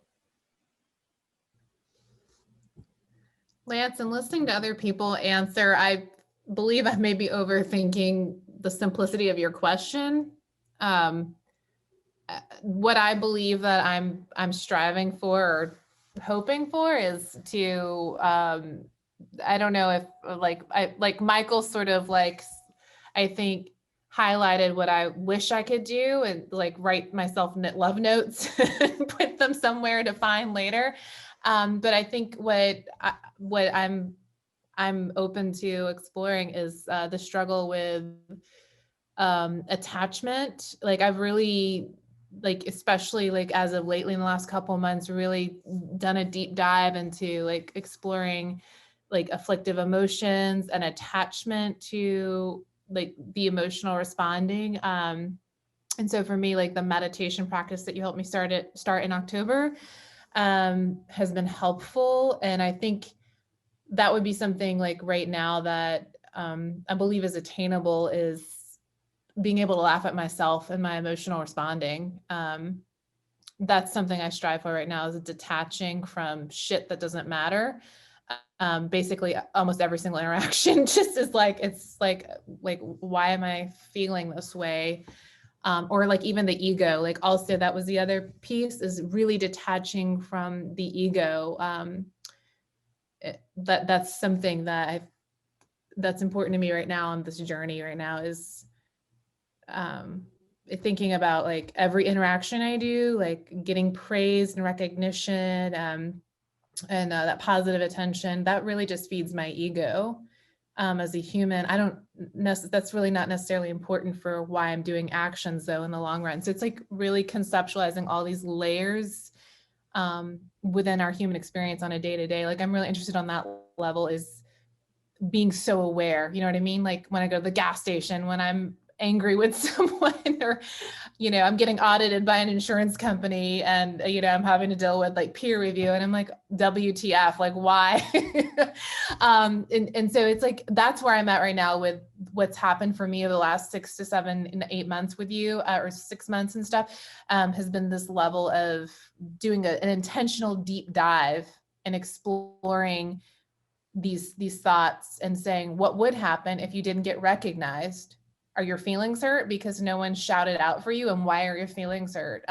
Lance, in listening to other people answer, I believe I may be overthinking the simplicity of your question. What I believe that I'm striving for or hoping for is to I don't know if like Michael sort of like, I think highlighted what I wish I could do and like write myself love notes and put them somewhere to find later. But I think what I'm open to exploring is the struggle with attachment. Like I've really, like especially like as of lately in the last couple of months, really done a deep dive into like exploring like afflictive emotions and attachment to like the emotional responding. And so for me, like the meditation practice that you helped me start in October has been helpful. And I think that would be something like right now that I believe is attainable, is being able to laugh at myself and my emotional responding. That's something I strive for right now, is detaching from shit that doesn't matter. Basically almost every single interaction just is like, it's like, why am I feeling this way? Or like even the ego, like also that was the other piece, is really detaching from the ego. That's something that's important to me right now on this journey right now, is thinking about like every interaction I do, like getting praise and recognition, and that positive attention, that really just feeds my ego. as a human. I don't that's really not necessarily important for why I'm doing actions though in the long run. So it's like really conceptualizing all these layers within our human experience on a day-to-day. Like I'm really interested on that level, is being so aware, you know what I mean? Like when I go to the gas station, when I'm angry with someone, or, you know, I'm getting audited by an insurance company and, you know, I'm having to deal with like peer review and I'm like, WTF, like why? And so it's like, that's where I'm at right now with what's happened for me over the last 6 to 7 and 8 months with you, or 6 months and stuff, has been this level of doing an intentional deep dive and exploring these thoughts and saying, what would happen if you didn't get recognized? Are your feelings hurt because no one shouted out for you? And why are your feelings hurt?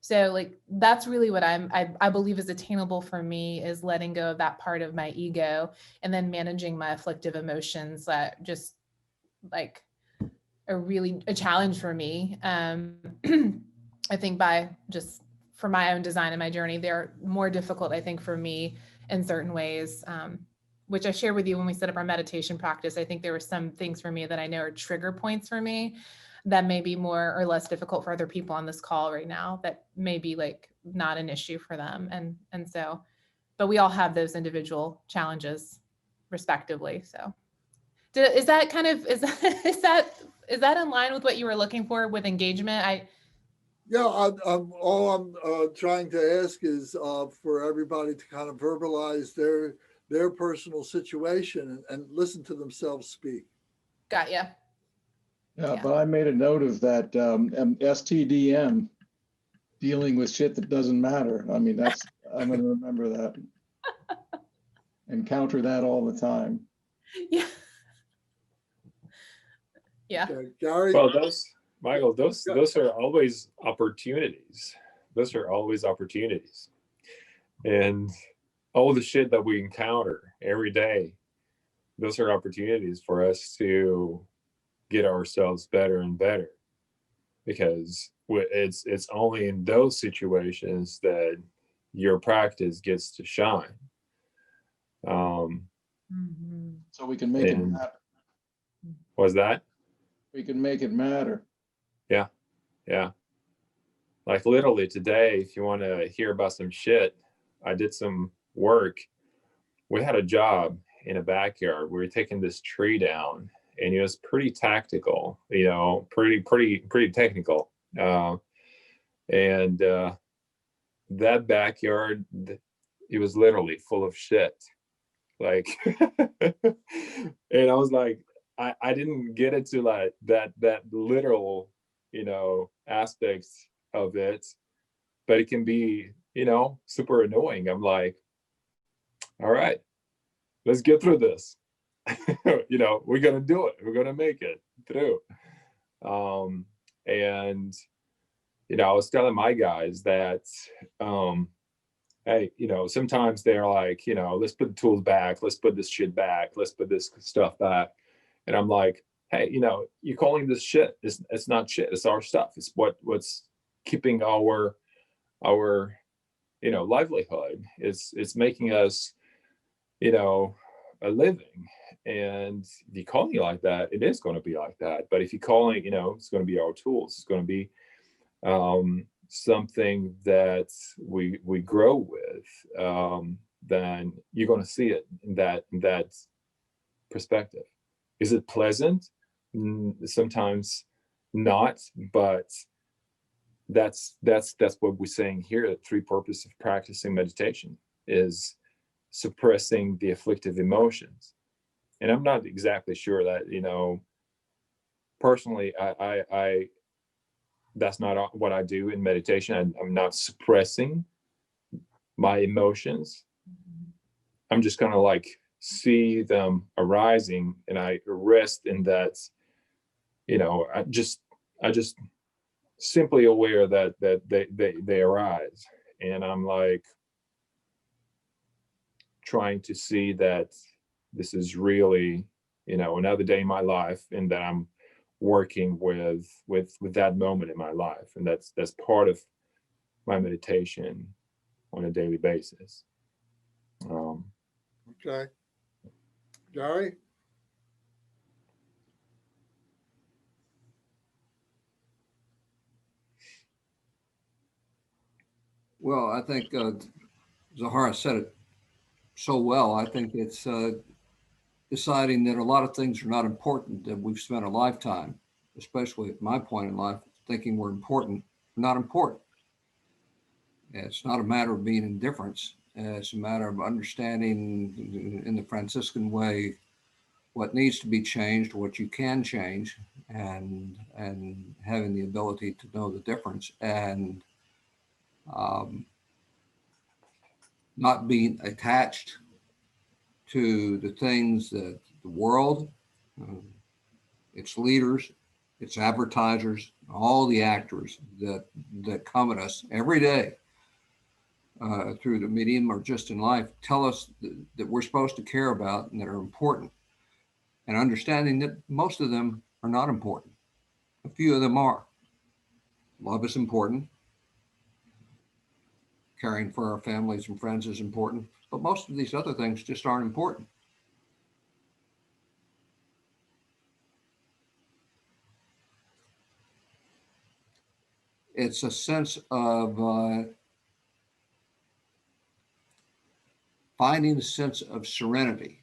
So like, that's really what I believe is attainable for me, is letting go of that part of my ego and then managing my afflictive emotions that just like are really a challenge for me. I think by just for my own design and my journey, they're more difficult, I think, for me in certain ways, which I shared with you when we set up our meditation practice. I think there were some things for me that I know are trigger points for me that may be more or less difficult for other people on this call right now, that may be like not an issue for them. And so, but we all have those individual challenges respectively. So is that kind of, is that in line with what you were looking for with engagement? Yeah, all I'm trying to ask is for everybody to kind of verbalize their personal situation and listen to themselves speak. Got you. Yeah, but I made a note of that STDM, dealing with shit that doesn't matter. I mean, I'm going to remember that and counter that all the time. Yeah. Yeah. Okay, Gary? Well, Michael, those are always opportunities. Those are always opportunities. And all the shit that we encounter every day, those are opportunities for us to get ourselves better and better. Because it's only in those situations that your practice gets to shine. So we can make it matter. Was that? We can make it matter. Yeah. Like literally today, if you want to hear about some shit, I did some work. We had a job in a backyard. We were taking this tree down, and it was pretty tactical, you know, pretty technical. And that backyard, it was literally full of shit. Like, and I was like, I didn't get into like that literal, you know, aspects of it, but it can be, you know, super annoying. I'm like, all right, let's get through this. You know, we're gonna do it. We're gonna make it through. And you know, I was telling my guys that, hey, you know, sometimes they're like, you know, let's put the tools back, let's put this shit back, let's put this stuff back. And I'm like, hey, you know, you're calling this shit. It's not shit. It's our stuff. It's what's keeping our you know, livelihood. It's making us, you know, a living. And if you call it like that, it is going to be like that. But if you call it, you know, it's going to be our tools. It's going to be something that we grow with. Then you're going to see it in that perspective. Is it pleasant? Sometimes not, but that's what we're saying here. The 3 purposes of practicing meditation is suppressing the afflictive emotions. And I'm not exactly sure that, you know, personally, I that's not what I do in meditation. I'm not suppressing my emotions. I'm just kind of like see them arising, and I rest in that, you know, I just simply aware that they arise, and I'm like trying to see that this is really, you know, another day in my life, and that I'm working with that moment in my life, and that's part of my meditation on a daily basis. Okay. Gary? Well, I think Zahara said it so well. I think it's deciding that a lot of things are not important, that we've spent a lifetime, especially at my point in life, thinking we're important, not important. It's not a matter of being indifference. It's a matter of understanding in the Franciscan way what needs to be changed, what you can change, and having the ability to know the difference, and not being attached to the things that the world, its leaders, its advertisers, all the actors that come at us every day through the medium or just in life tell us that we're supposed to care about and that are important, and understanding that most of them are not important. A few of them are. Love is important. Caring for our families and friends is important, but most of these other things just aren't important. It's a sense of finding a sense of serenity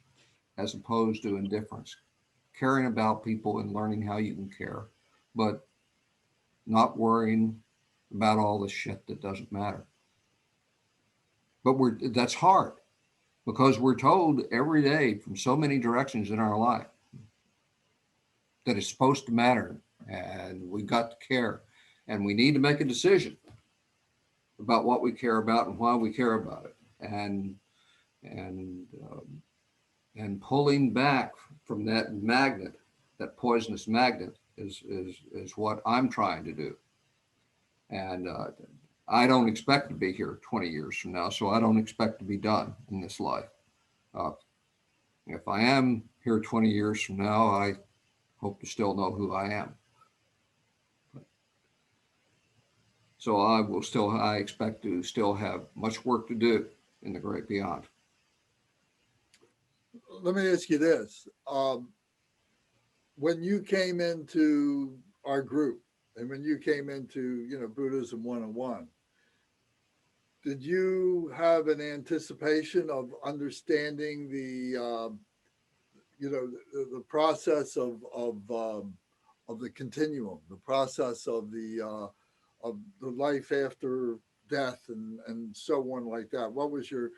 as opposed to indifference, caring about people and learning how you can care, but not worrying about all the shit that doesn't matter. But that's hard because we're told every day from so many directions in our life that it's supposed to matter and we've got to care and we need to make a decision about what we care about and why we care about it. And pulling back from that magnet, that poisonous magnet, is what I'm trying to do. And I don't expect to be here 20 years from now, so I don't expect to be done in this life. If I am here 20 years from now, I hope to still know who I am. So I expect to still have much work to do in the great beyond. Let me ask you this. When you came into our group and when you came into, Buddhism 101, did you have an anticipation of understanding the process of the continuum, the process of the life after death and so on like that? What was your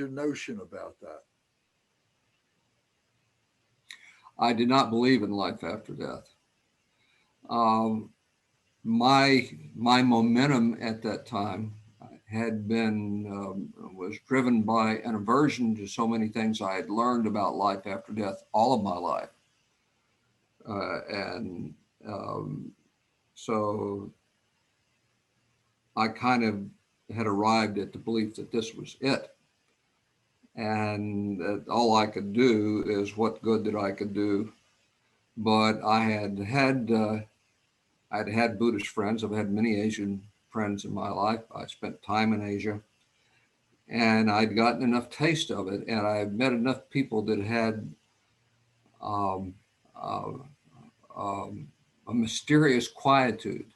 notion about that? I did not believe in life after death. My momentum at that time had been was driven by an aversion to so many things I had learned about life after death all of my life, so I kind of had arrived at the belief that this was it. And all I could do is what good that I could do. But I'd had Buddhist friends. I've had many Asian friends in my life. I spent time in Asia, and I'd gotten enough taste of it, and I met enough people that had a mysterious quietude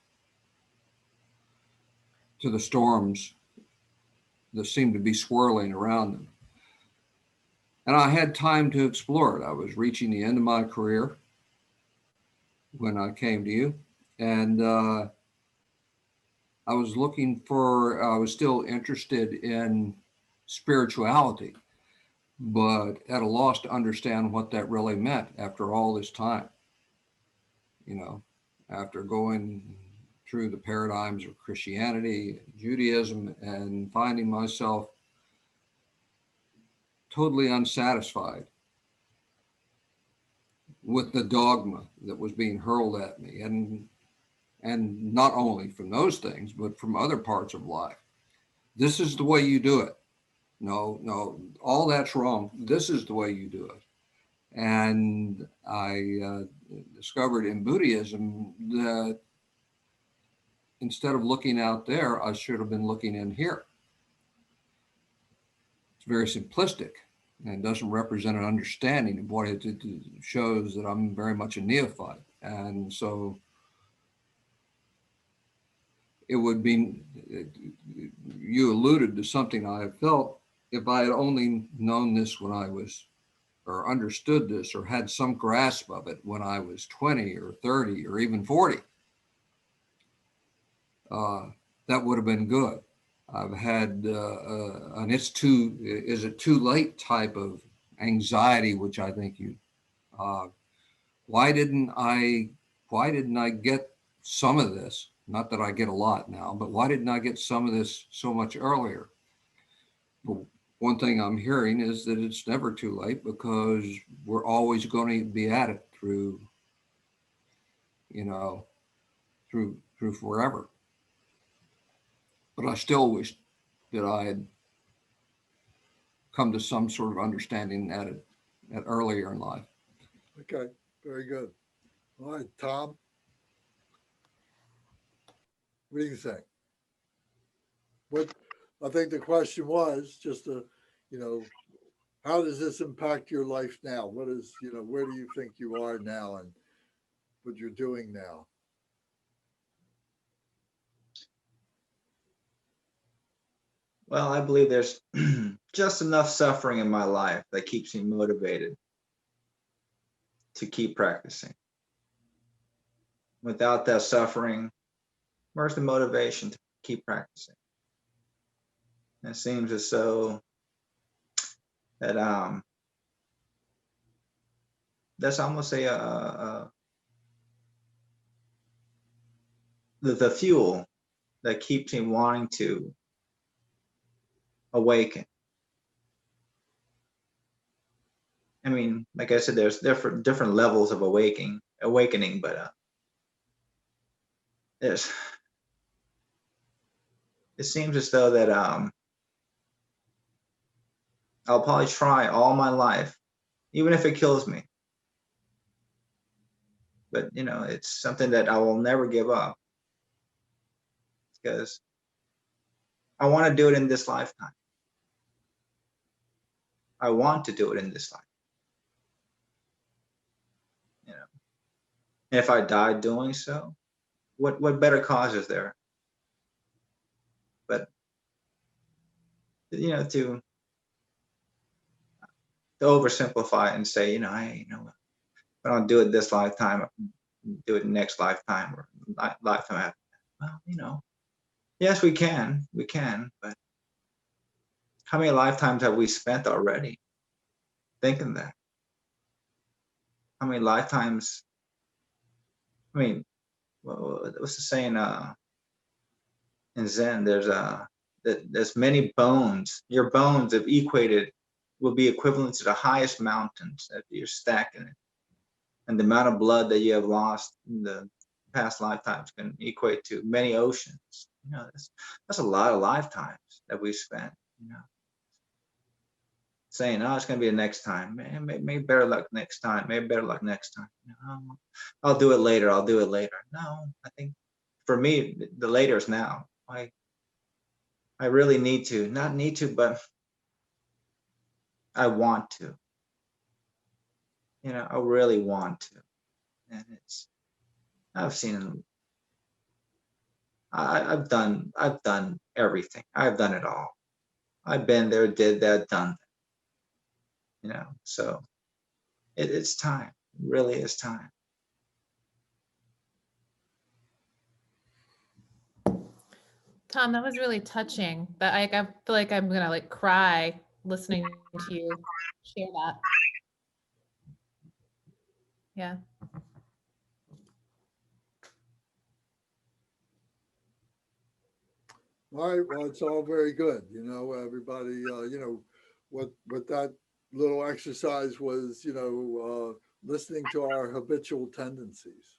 to the storms that seemed to be swirling around them. And I had time to explore it. I was reaching the end of my career when I came to you. And I was still interested in spirituality, but at a loss to understand what that really meant after all this time. After going through the paradigms of Christianity, Judaism, and finding myself totally unsatisfied with the dogma that was being hurled at me, and not only from those things, but from other parts of life. This is the way you do it. No, all that's wrong. This is the way you do it. And I discovered in Buddhism that instead of looking out there, I should have been looking in here. It's very simplistic and doesn't represent an understanding of what it shows that I'm very much a neophyte. And so it would be you alluded to something I felt. If I had only known this when I was, or understood this, or had some grasp of it when I was 20 or 30 or even 40, that would have been good. I've had an is it too late type of anxiety, which I think you, why didn't I get some of this? Not that I get a lot now, but why didn't I get some of this so much earlier? Well, one thing I'm hearing is that it's never too late, because we're always going to be at it through, through forever. But I still wish that I had come to some sort of understanding at earlier in life. Okay, very good. All right, Tom. What do you think? What I think the question was just how does this impact your life now? What is, where do you think you are now and what you're doing now? Well, I believe there's just enough suffering in my life that keeps me motivated to keep practicing. Without that suffering, where's the motivation to keep practicing? It seems as though that that's almost the fuel that keeps me wanting to awaken. I mean, like I said, there's different levels of awakening, but it seems as though that I'll probably try all my life, even if it kills me. But it's something that I will never give up, because I want to do it in this lifetime. I want to do it in this life. And if I die doing so, what better cause is there? But to oversimplify and say, I if I don't do it this lifetime, I'll do it next lifetime or lifetime after that. Well, yes, we can, but how many lifetimes have we spent already thinking that? How many lifetimes? I mean, what's the saying in Zen? There's many bones. Your bones, if equated, will be equivalent to the highest mountains that you're stacking it. And the amount of blood that you have lost in the past lifetimes can equate to many oceans. That's a lot of lifetimes that we spent, saying, oh, it's going to be the next time. Man, maybe better luck next time. Maybe better luck next time. I'll do it later. No, I think for me, the later is now. I really need to, not need to, but I want to. I really want to. And I've done everything. I've done it all. I've been there, did that, done that. So it's time. It really is time. Tom, that was really touching. But I feel like I'm gonna cry listening to you share that. Yeah. All right, well, it's all very good. Everybody, what that little exercise was, listening to our habitual tendencies.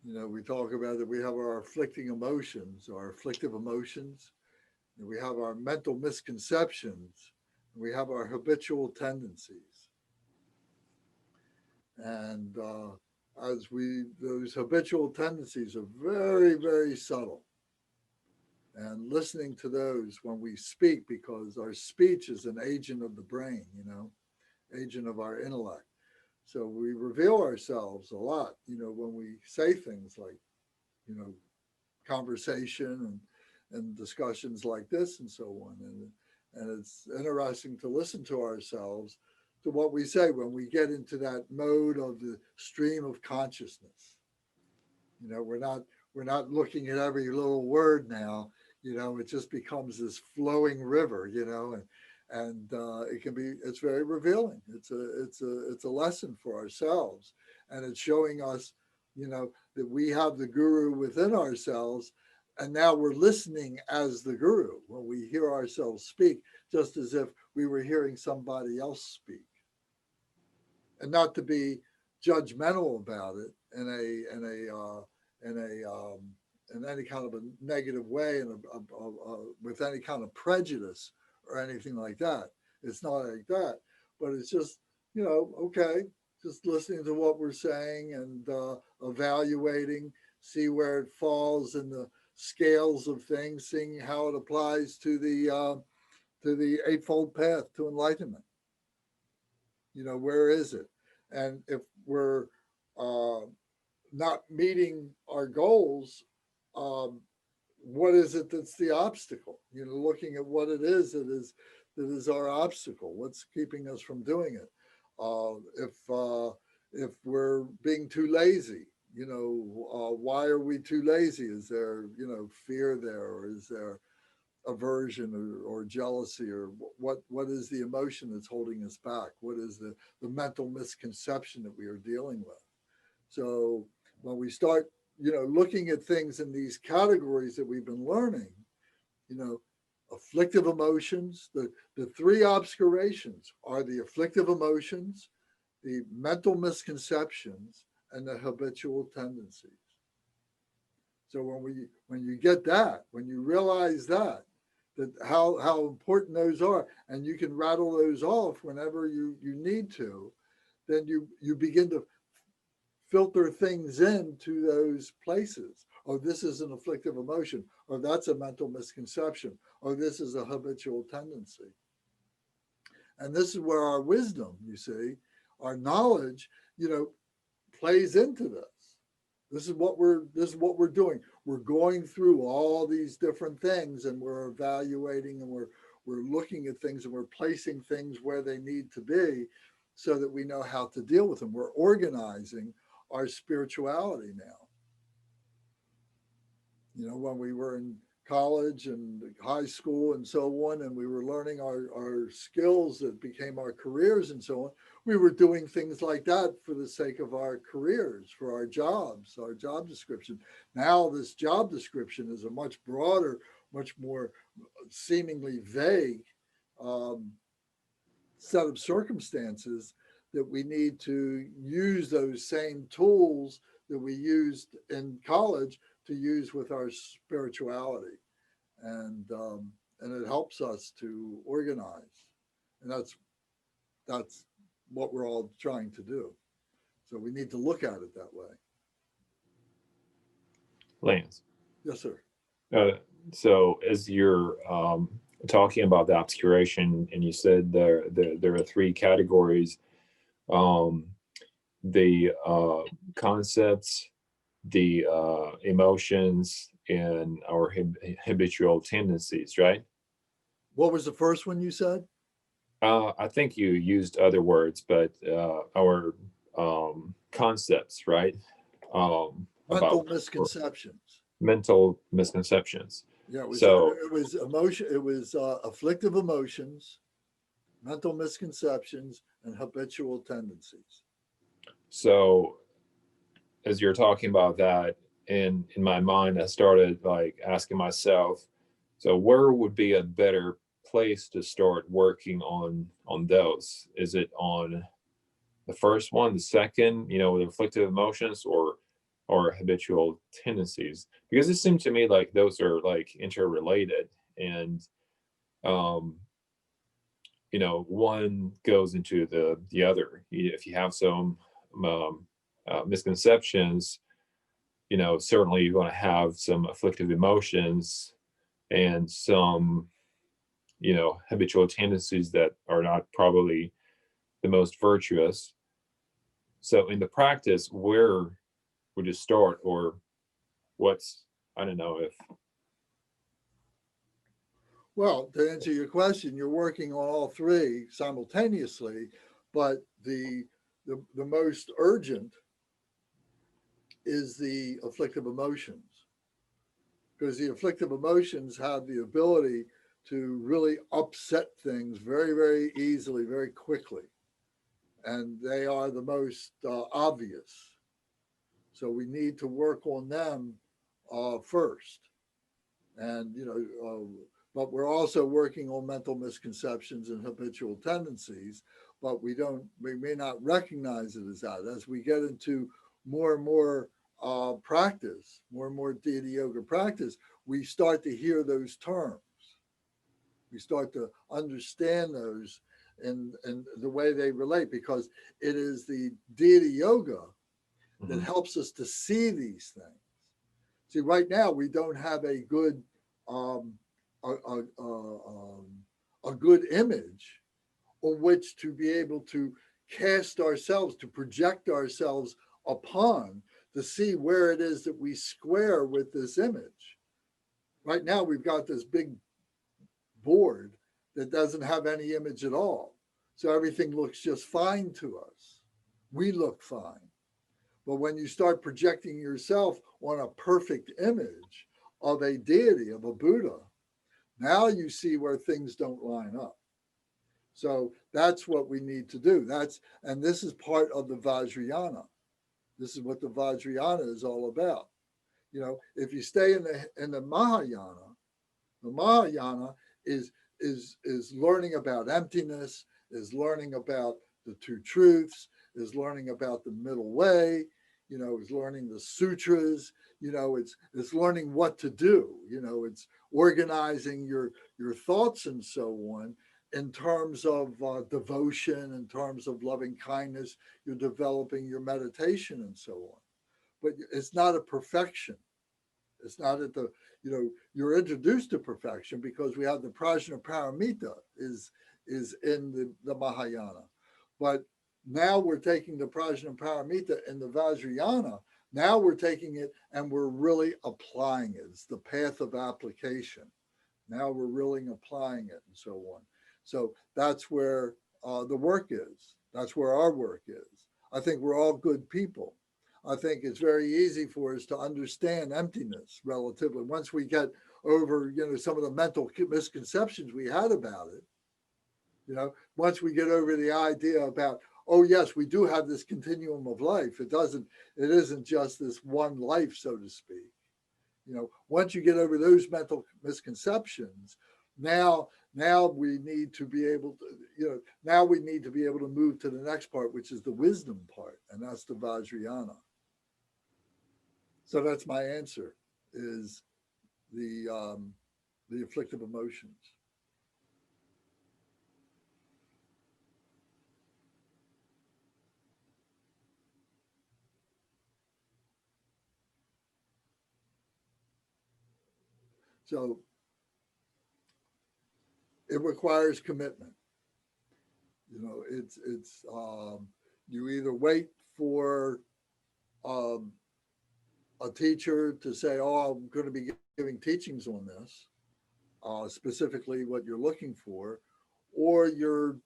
We talk about that we have our afflictive emotions, and we have our mental misconceptions, and we have our habitual tendencies. And those habitual tendencies are very, very subtle. And listening to those when we speak, because our speech is an agent of the brain, agent of our intellect. So we reveal ourselves a lot, when we say things like, conversation in discussions like this and so on. And it's interesting to listen to ourselves, to what we say when we get into that mode of the stream of consciousness. You know, we're not looking at every little word now. You know, it just becomes this flowing river. You know, and it's very revealing. It's a lesson for ourselves, and it's showing us, you know, that we have the guru within ourselves, and now we're listening as the guru when we hear ourselves speak, just as if we were hearing somebody else speak, and not to be judgmental about it in any kind of a negative way and with any kind of prejudice or anything like that. It's not like that, but it's just, you know, okay, just listening to what we're saying and evaluating, see where it falls in the scales of things, seeing how it applies to the Eightfold Path to enlightenment. You know, where is it? And if we're not meeting our goals, what is it that's the obstacle? You know, looking at what it is that is our obstacle. What's keeping us from doing it? If we're being too lazy, you know, why are we too lazy? Is there, you know, fear there, or is there aversion or jealousy, or what is the emotion that's holding us back? What is the mental misconception that we are dealing with? So when we start, you know, looking at things in these categories that we've been learning, you know, afflictive emotions, the three obscurations are the afflictive emotions, the mental misconceptions, and the habitual tendencies. So when you get that, when you realize that how important those are, and you can rattle those off whenever you need to, then you begin to filter things into those places. Oh, this is an afflictive emotion, or that's a mental misconception, or this is a habitual tendency. And this is where our wisdom, you see, our knowledge, you know, plays into this. This is what we're doing. We're going through all these different things, and we're evaluating, and we're looking at things, and we're placing things where they need to be, so that we know how to deal with them. We're organizing our spirituality now. You know, when we were in college and high school and so on, and we were learning our skills that became our careers and so on, we were doing things like that for the sake of our careers, for our jobs, our job description. Now this job description is a much broader, much more seemingly vague set of circumstances that we need to use those same tools that we used in college to use with our spirituality. And it helps us to organize. And that's what we're all trying to do. So we need to look at it that way. Lance. Yes, sir. So as you're talking about the obscuration, and you said there are three categories: the concepts, the emotions, and our habitual tendencies, right? What was the first one you said? I think you used other words, but our concepts, right? Mental misconceptions. Mental misconceptions. Yeah, it was emotion. It was afflictive emotions, mental misconceptions, and habitual tendencies. So as you're talking about that, in my mind, I started like asking myself, so where would be a better place to start working on those? Is it on the first one, the second, you know, the afflictive emotions, or habitual tendencies? Because it seemed to me like those are like interrelated, and you know, one goes into the other. If you have some misconceptions, you know, certainly you're going to have some afflictive emotions and some, you know, habitual tendencies that are not probably the most virtuous. So in the practice, where would you start, or what's, I don't know if Well, to answer your question, you're working on all three simultaneously, but the most urgent is the afflictive emotions, because the afflictive emotions have the ability to really upset things very, very easily, very quickly. And they are the most obvious. So we need to work on them first. And, but we're also working on mental misconceptions and habitual tendencies, but we may not recognize it as that. As we get into more and more practice, more and more deity yoga practice, we start to hear those terms. We start to understand those and the way they relate, because it is the deity yoga that helps us to see these things. See, right now we don't have a good a good image on which to be able to cast ourselves, to project ourselves upon, to see where it is that we square with this image. Right now we've got this big board that doesn't have any image at all. So everything looks just fine to us. We look fine. But when you start projecting yourself on a perfect image of a deity, of a Buddha, now you see where things don't line up. So that's what we need to do. And this is part of the Vajrayana. This is what the Vajrayana is all about. If you stay in the Mahayana is learning about emptiness, is learning about the two truths, is learning about the middle way, is learning the sutras, it's learning what to do, it's organizing your thoughts and so on in terms of devotion, in terms of loving kindness. You're developing your meditation and so on. But it's not a perfection. It's not at the, you're introduced to perfection because we have the prajna paramita is in the Mahayana. But now we're taking the prajna paramita in the Vajrayana. Now we're taking it and we're really applying it. It's the path of application. Now we're really applying it and so on. So that's where the work is. That's where our work is. I think we're all good people. I think it's very easy for us to understand emptiness relatively. Once we get over, some of the mental misconceptions we had about it, once we get over the idea about, oh yes, we do have this continuum of life. It isn't just this one life, so to speak. Once you get over those mental misconceptions, now we need to be able to, now we need to be able to move to the next part, which is the wisdom part, and that's the Vajrayana. So that's my answer, is the afflictive emotions. So it requires commitment. It's you either wait for a teacher to say, oh, I'm going to be giving teachings on this, specifically what you're looking for, or you're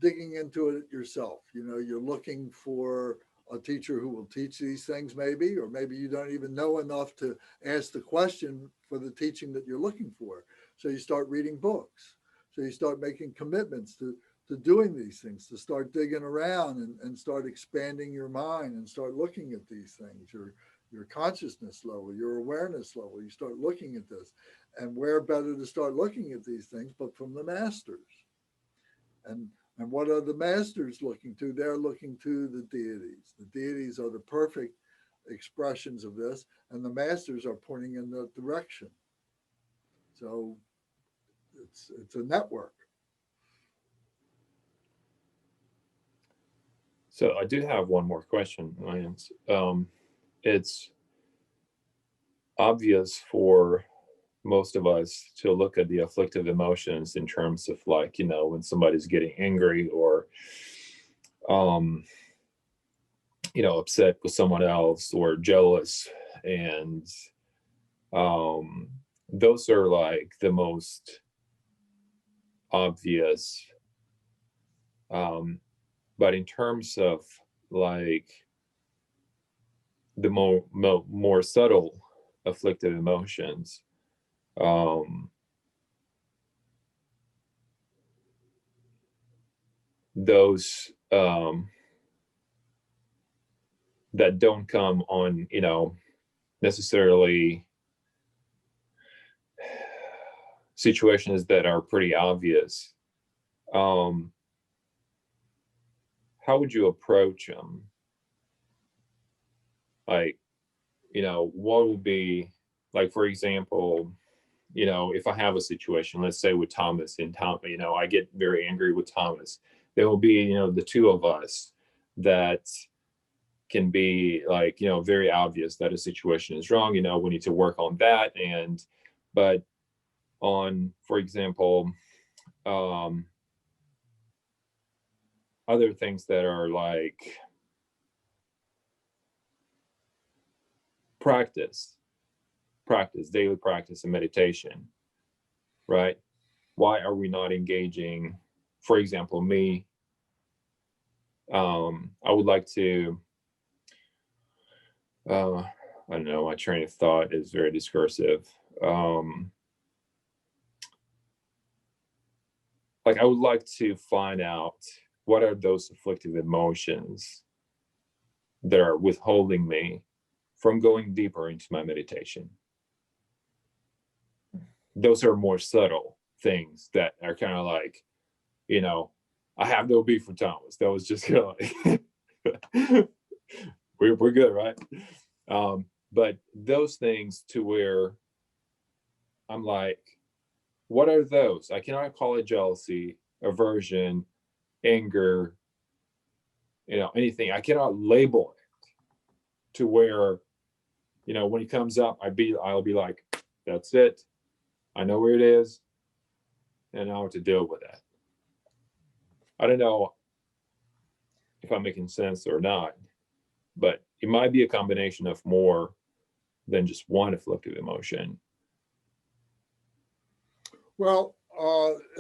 digging into it yourself. You're looking for a teacher who will teach these things maybe, or maybe you don't even know enough to ask the question for the teaching that you're looking for. So you start reading books. So you start making commitments to doing these things, to start digging around and start expanding your mind and start looking at these things, your consciousness level, your awareness level. You start looking at this. And where better to start looking at these things but from the masters? And what are the masters looking to? They're looking to the deities. The deities are the perfect expressions of this, and the masters are pointing in that direction. So it's a network. So I do have one more question, Lance. It's obvious for most of us to look at the afflictive emotions in terms of, like, when somebody's getting angry or upset with someone else or jealous, and those are like the most obvious. But in terms of like the more subtle afflictive emotions, those that don't come on, necessarily situations that are pretty obvious. How would you approach them? Like, what would be, like, for example, if I have a situation, let's say with Thomas and Tom, I get very angry with Thomas. There will be, the two of us that can be like, very obvious that a situation is wrong. We need to work on that. But on, for example, other things that are like daily practice and meditation, right? Why are we not engaging? For example, me, I would like to, I don't know, my train of thought is very discursive. Like, I would like to find out what are those afflictive emotions that are withholding me from going deeper into my meditation. Those are more subtle things that are kind of like, I have no beef with Thomas. That was just kind of like, we're good, right? But those things to where I'm like, what are those? I cannot call it jealousy, aversion, anger, anything. I cannot label it to where, when it comes up, I'll be like, that's it. I know where it is, and I know how to deal with that. I don't know if I'm making sense or not, but it might be a combination of more than just one afflictive emotion. Well,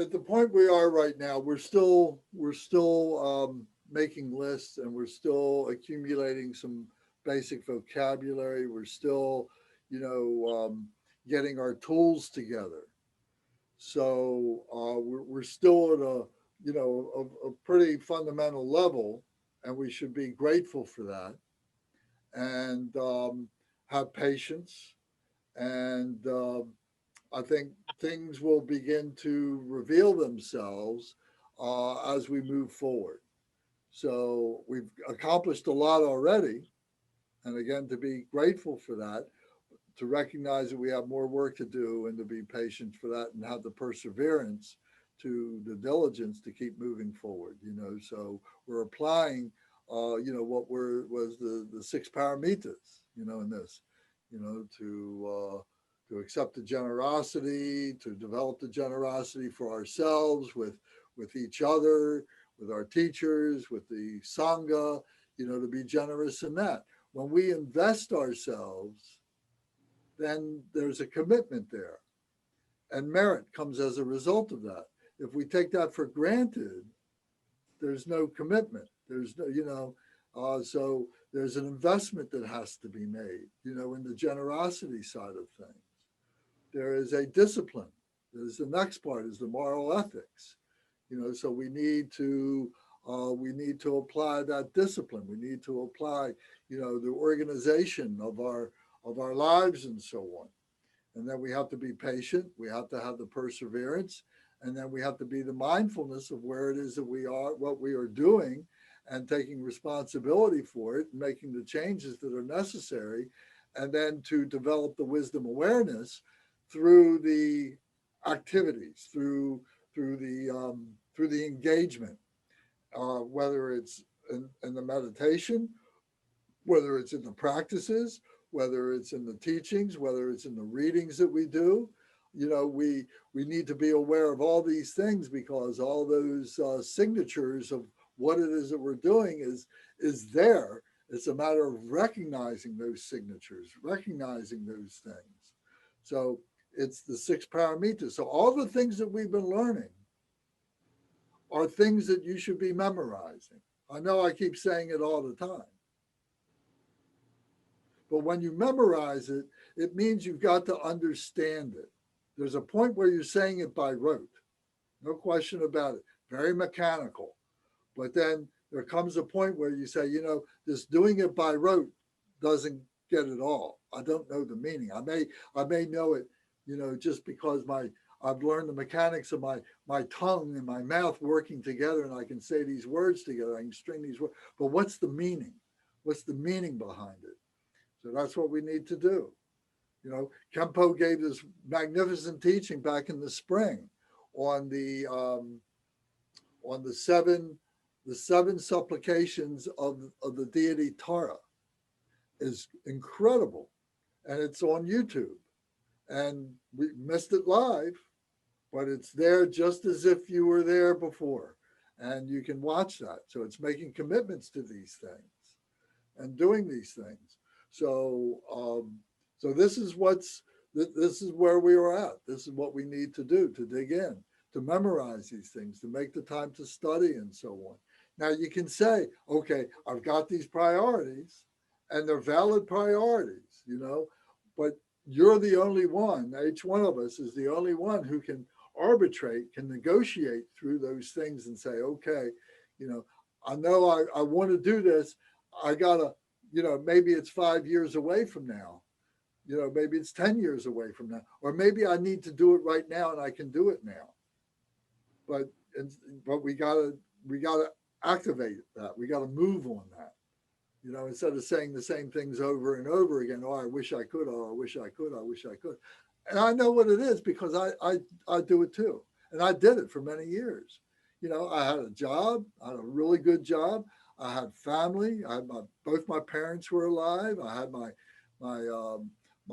at the point we are right now, we're still making lists, and we're still accumulating some basic vocabulary. We're still, getting our tools together. So we're still at a pretty fundamental level, and we should be grateful for that, and have patience. And I think things will begin to reveal themselves as we move forward. So we've accomplished a lot already. And again, to be grateful for that, to recognize that we have more work to do, and to be patient for that, and have the perseverance, the diligence to keep moving forward. So we're applying, what was the 6 paramitas, in this, to accept the generosity, to develop the generosity for ourselves, with each other, with our teachers, with the Sangha, to be generous in that. When we invest ourselves, then there's a commitment there, and merit comes as a result of that. If we take that for granted, there's no commitment. There's no, so there's an investment that has to be made, in the generosity side of things. There is a discipline. There's the next part is the moral ethics, so we need to apply that discipline. We need to apply, the organization of our lives and so on. And then we have to be patient. We have to have the perseverance, and then we have to be the mindfulness of where it is that we are, what we are doing, and taking responsibility for it, and making the changes that are necessary, and then to develop the wisdom awareness through the activities, through the engagement, whether it's in the meditation, whether it's in the practices, whether it's in the teachings, whether it's in the readings that we do. We need to be aware of all these things, because all those signatures of what it is that we're doing is there. It's a matter of recognizing those signatures, recognizing those things. So it's the 6 paramitas. So all the things that we've been learning, are things that you should be memorizing. I know I keep saying it all the time. But when you memorize it, it means you've got to understand it. There's a point where you're saying it by rote. No question about it. Very mechanical. But then there comes a point where you say, you know, this doing it by rote doesn't get it all. I don't know the meaning. I may know it, you know, just because I've learned the mechanics of my tongue and my mouth working together, and I can say these words together. I can string these words. But what's the meaning? What's the meaning behind it? So that's what we need to do. You know, Kempo gave this magnificent teaching back in the spring on the seven supplications of the deity Tara. Is incredible, and it's on YouTube. And we missed it live, but it's there just as if you were there before, and you can watch that. So it's making commitments to these things and doing these things. So so this is where we are at. This is what we need to do, to dig in, to memorize these things, to make the time to study and so on. Now you can say, okay, I've got these priorities and they're valid priorities, you know, but you're the only one, each one of us is the only one who can arbitrate, can negotiate through those things and say, okay, you know I want to do this. I gotta, you know, maybe it's 5 years away from now. You know, maybe it's 10 years away from now, or maybe I need to do it right now and I can do it now. But we gotta activate that. We gotta move on that. You know, instead of saying the same things over and over again, oh, I wish I could, oh, I wish I could, I wish I could. And I know what it is because I do it too. And I did it for many years. You know, I had a job, I had a really good job. I had family. I had both my parents were alive. I had my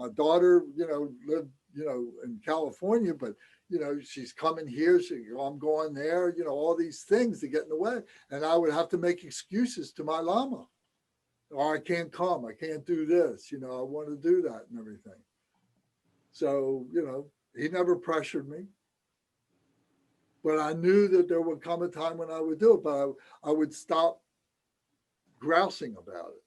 daughter, you know, lived, you know, in California, but you know, she's coming here. I'm going there. You know, all these things that get in the way, and I would have to make excuses to my Lama. Or I can't come. I can't do this. You know, I want to do that and everything. So you know, he never pressured me. But I knew that there would come a time when I would do it, but I would stop grousing about it.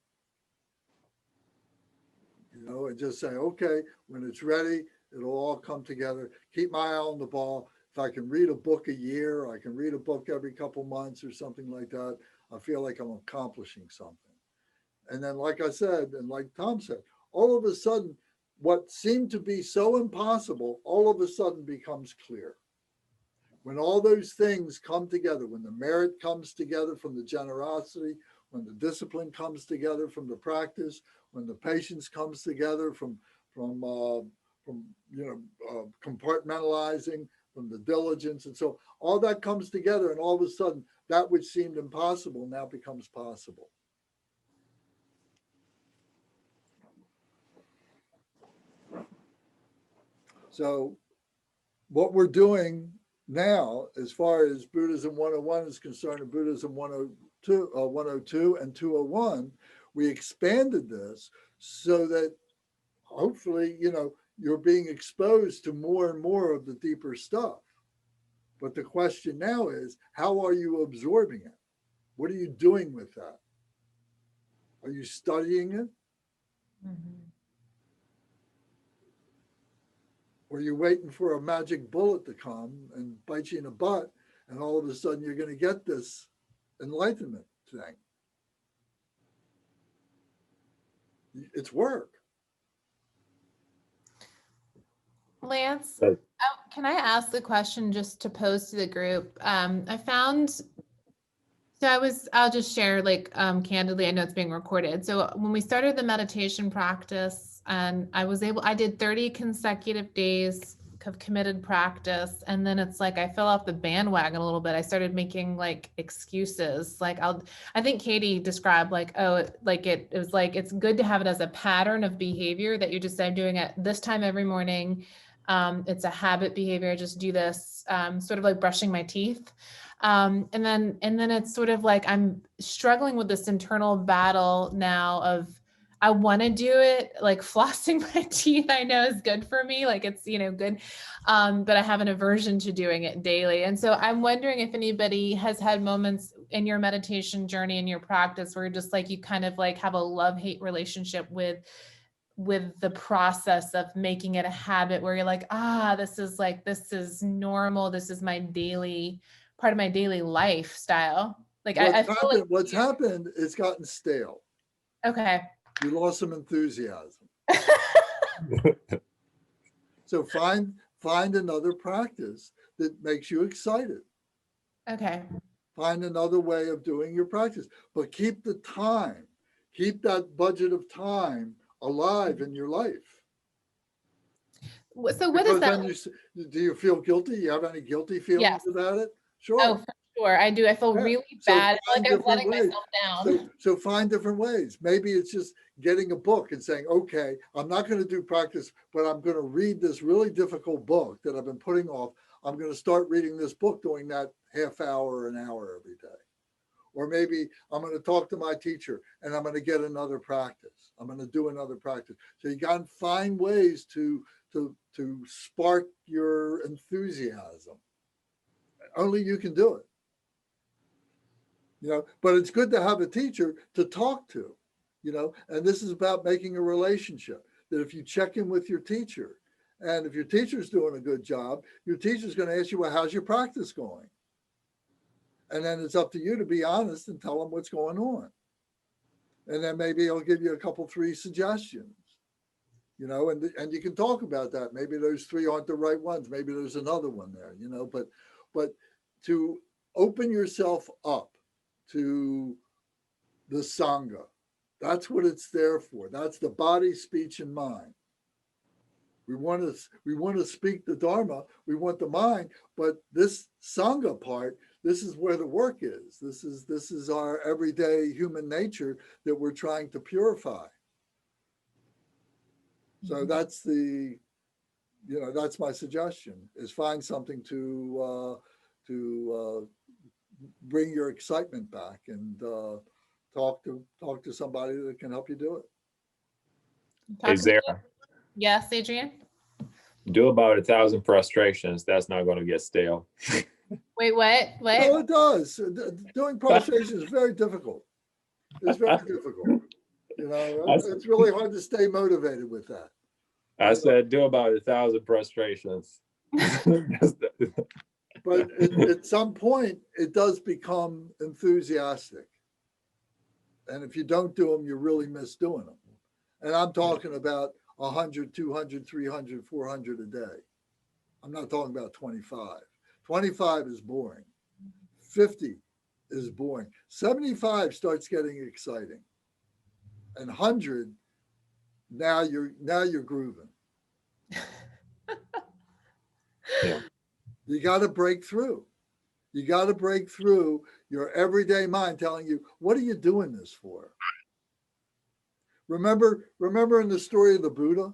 You know, and just say, okay, when it's ready, it'll all come together. Keep my eye on the ball. If I can read a book a year, I can read a book every couple months or something like that, I feel like I'm accomplishing something. And then, like I said, and like Tom said, all of a sudden, what seemed to be so impossible, all of a sudden becomes clear. When all those things come together, when the merit comes together from the generosity, when the discipline comes together from the practice, when the patience comes together from compartmentalizing, from the diligence, and so all that comes together, and all of a sudden, that which seemed impossible now becomes possible. So what we're doing now, as far as Buddhism 101 is concerned, and Buddhism 102 and 201, we expanded this so that hopefully, you know, you're being exposed to more and more of the deeper stuff. But the question now is, how are you absorbing it? What are you doing with that? Are you studying it? Mm-hmm. Or you're waiting for a magic bullet to come and bite you in the butt, and all of a sudden you're going to get this enlightenment thing? It's work. Lance, Right. can I ask the question just to pose to the group? I found, so I'll just share like candidly, I know it's being recorded. So when we started the meditation practice, and I did 30 consecutive days of committed practice. And then it's like, I fell off the bandwagon a little bit. I started making like excuses. Like I think Katie described like, oh, it was like, it's good to have it as a pattern of behavior that you just said doing it this time every morning. It's a habit behavior. I just do this, sort of like brushing my teeth. And then it's sort of like, I'm struggling with this internal battle now of, I want to do it. Like flossing my teeth, I know is good for me. Like it's, good. But I have an aversion to doing it daily. And so I'm wondering if anybody has had moments in your meditation journey, in your practice, where just like you kind of like have a love-hate relationship with the process of making it a habit, where you're like, this is normal. This is my daily part of my daily lifestyle. Like I feel like What's happened, it's gotten stale. okay. You lost some enthusiasm. So find another practice that makes you excited. Okay. Find another way of doing your practice, but keep the time, keep that budget of time alive in your life. So what is that? Do you feel guilty? You have any guilty feelings about it? Sure. Oh, for sure. I do. I feel really bad. I feel like I'm letting myself down. So find different ways. Maybe it's just getting a book and saying, okay, I'm not going to do practice, but I'm going to read this really difficult book that I've been putting off. I'm going to start reading this book, doing that half hour or an hour every day. Or maybe I'm going to talk to my teacher and I'm going to get another practice. I'm going to do another practice. So you got to find ways to spark your enthusiasm. Only you can do it. But it's good to have a teacher to talk to, and this is about making a relationship, that if you check in with your teacher, and if your teacher's doing a good job, your teacher's going to ask you, well, how's your practice going? And then it's up to you to be honest and tell them what's going on. And then maybe he'll give you a couple, 3 suggestions, and you can talk about that. Maybe those 3 aren't the right ones. Maybe there's another one there, but to open yourself up to the Sangha. That's what it's there for. That's the body, speech, and mind. We want to speak the Dharma. We want the mind, but this Sangha part, this is where the work is. This is our everyday human nature that we're trying to purify. So that's that's my suggestion, is find something to bring your excitement back, and talk to somebody that can help you do it. Is there? Yes, Adrian? Do about 1,000 prostrations. That's not going to get stale. Wait, what? No, it does. Doing prostration is very difficult. It's very difficult. It's really hard to stay motivated with that. I said do about 1,000 prostrations. But at some point, it does become enthusiastic. And if you don't do them, you really miss doing them. And I'm talking about 100, 200, 300, 400 a day. I'm not talking about 25. 25 is boring. 50 is boring. 75 starts getting exciting. And 100, now you're grooving. Yeah. You got to break through. You got to break through your everyday mind telling you, what are you doing this for? Remember in the story of the Buddha,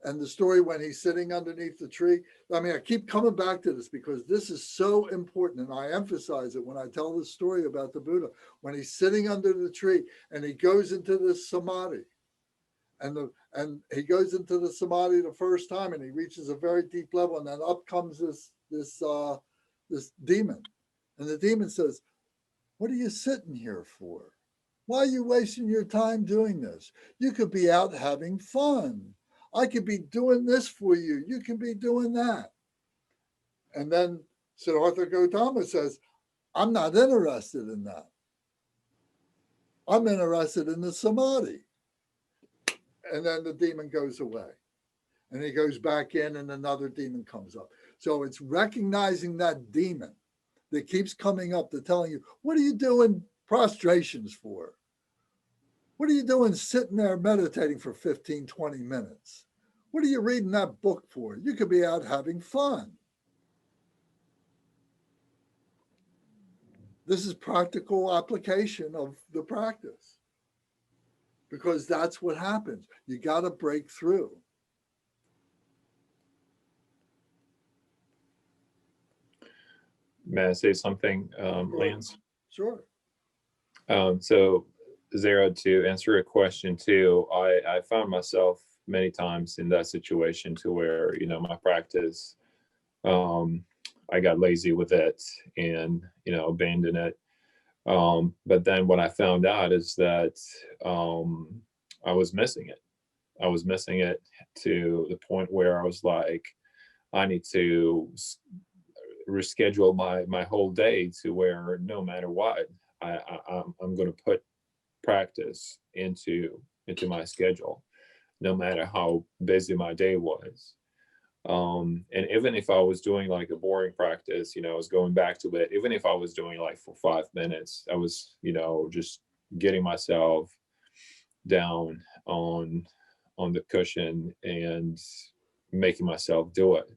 and the story when he's sitting underneath the tree? I mean, I keep coming back to this because this is so important, and I emphasize it when I tell this story about the Buddha. When he's sitting under the tree and he goes into this samadhi, and he goes into the samadhi the first time, and he reaches a very deep level, and then up comes this demon, and the demon says, "What are you sitting here for? Why are you wasting your time doing this? You could be out having fun. I could be doing this for you. You can be doing that." And then Siddhartha Gautama says, "I'm not interested in that. I'm interested in the samadhi." And then the demon goes away. And he goes back in, and another demon comes up. So it's recognizing that demon that keeps coming up to telling you, what are you doing prostrations for? What are you doing sitting there meditating for 15, 20 minutes? What are you reading that book for? You could be out having fun. This is practical application of the practice, because that's what happens. You got to break through. May I say something, Lance? Sure. So Zara, to answer your question too, I found myself many times in that situation to where, you know, my practice, I got lazy with it and, you know, abandoned it. But then what I found out is that I was missing it. I was missing it to the point where I was like, I need to reschedule my whole day to where no matter what, I'm going to put practice into my schedule, no matter how busy my day was. And even if I was doing like a boring practice, you know, I was going back to it. Even if I was doing like for 5 minutes, I was, you know, just getting myself down on the cushion and making myself do it.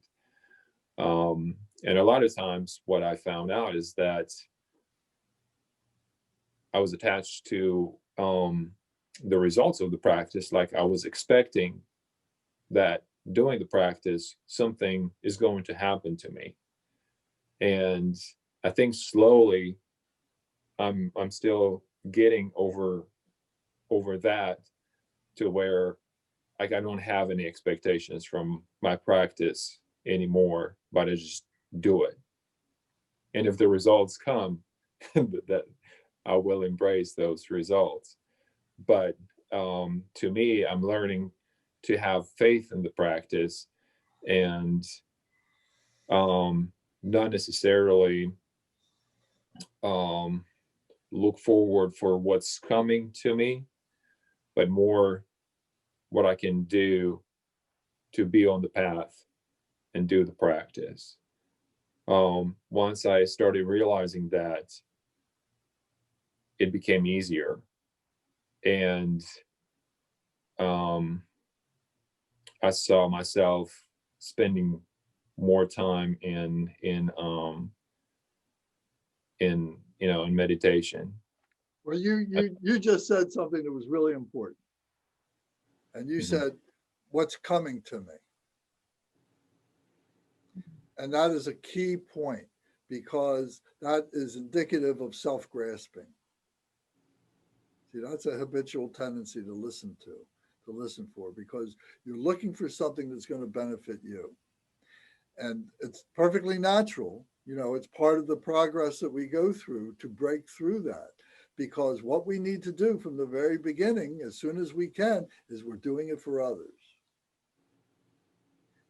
And a lot of times what I found out is that I was attached to the results of the practice. Like I was expecting that doing the practice, something is going to happen to me. And I think slowly I'm still getting over that, to where like I don't have any expectations from my practice anymore, but I just do it. And if the results come, that I will embrace those results. But to me, I'm learning to have faith in the practice and not necessarily look forward for what's coming to me, but more what I can do to be on the path and do the practice. Once I started realizing that, it became easier. And I saw myself spending more time in you know, in meditation. Well, you just said something that was really important. And you said, what's coming to me? And that is a key point, because that is indicative of self-grasping. See, that's a habitual tendency to listen for, because you're looking for something that's going to benefit you. And it's perfectly natural. You know, it's part of the progress that we go through to break through that. Because what we need to do from the very beginning, as soon as we can, is we're doing it for others.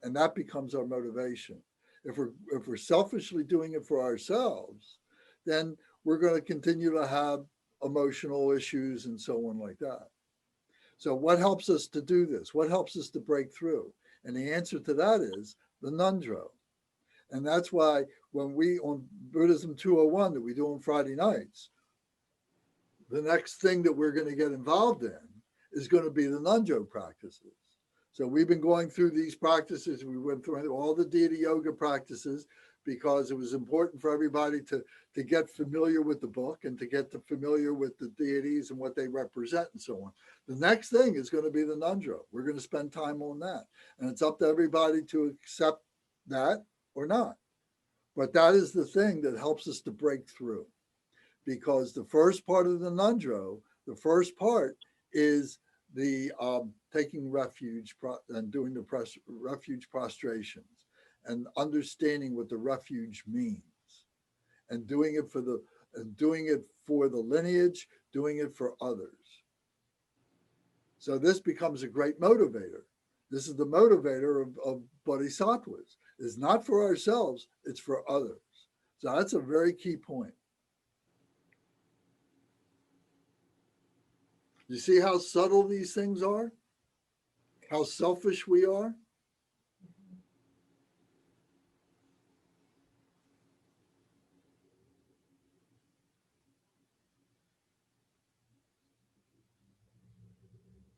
And that becomes our motivation. If we're selfishly doing it for ourselves, then we're going to continue to have emotional issues and so on like that. So what helps us to do this? What helps us to break through? And the answer to that is the Nundro. And that's why when we, on Buddhism 201 that we do on Friday nights, the next thing that we're going to get involved in is going to be the Nundro practices. So we've been going through these practices. We went through all the deity yoga practices because it was important for everybody to get familiar with the book and to get familiar with the deities and what they represent and so on. The next thing is going to be the Nundro. We're going to spend time on that. And it's up to everybody to accept that or not. But that is the thing that helps us to break through. Because the first part of the Nundro, the first part is the taking refuge and doing the refuge prostrations and understanding what the refuge means, and doing it for the lineage, doing it for others. So this becomes a great motivator. This is the motivator of bodhisattvas. It's not for ourselves, it's for others. So that's a very key point. You see how subtle these things are? How selfish we are?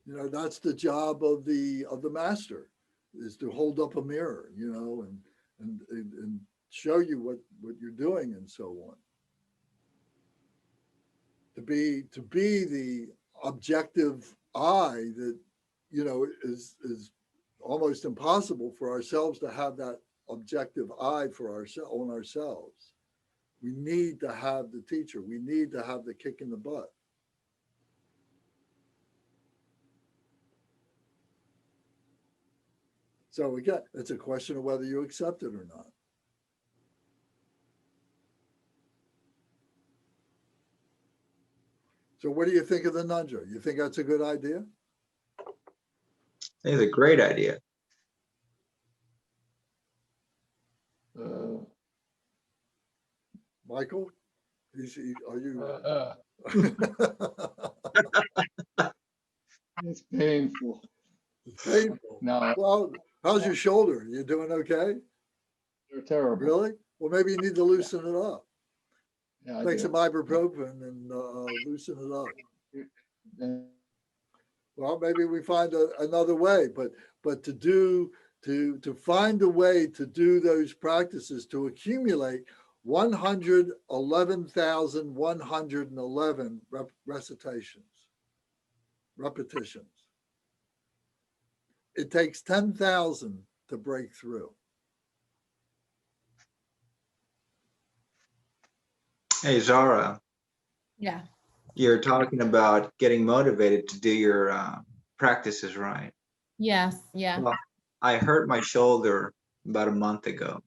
You know, that's the job of the master, is to hold up a mirror, you know, and show you what you're doing and so on. To be the objective eye that, you know, is almost impossible for ourselves to have that objective eye for on ourselves. We need to have the teacher. We need to have the kick in the butt. So again, it's a question of whether you accept it or not. So what do you think of the nunja? You think that's a good idea? It's a great idea. Uh, Michael, are you? it's painful. It's painful. No, Well, how's your shoulder? You doing okay? they're terrible. Really? Well, maybe you need to loosen it up. Yeah, I Take do. some ibuprofen and loosen it up. And Well, maybe we find another way, but to find a way to do those practices, to accumulate 111,111 repetitions. It takes 10,000 to break through. Hey, Zara, Yeah. you're talking about getting motivated to do your practices, right? Yes. Yeah. Well, I hurt my shoulder about a month ago,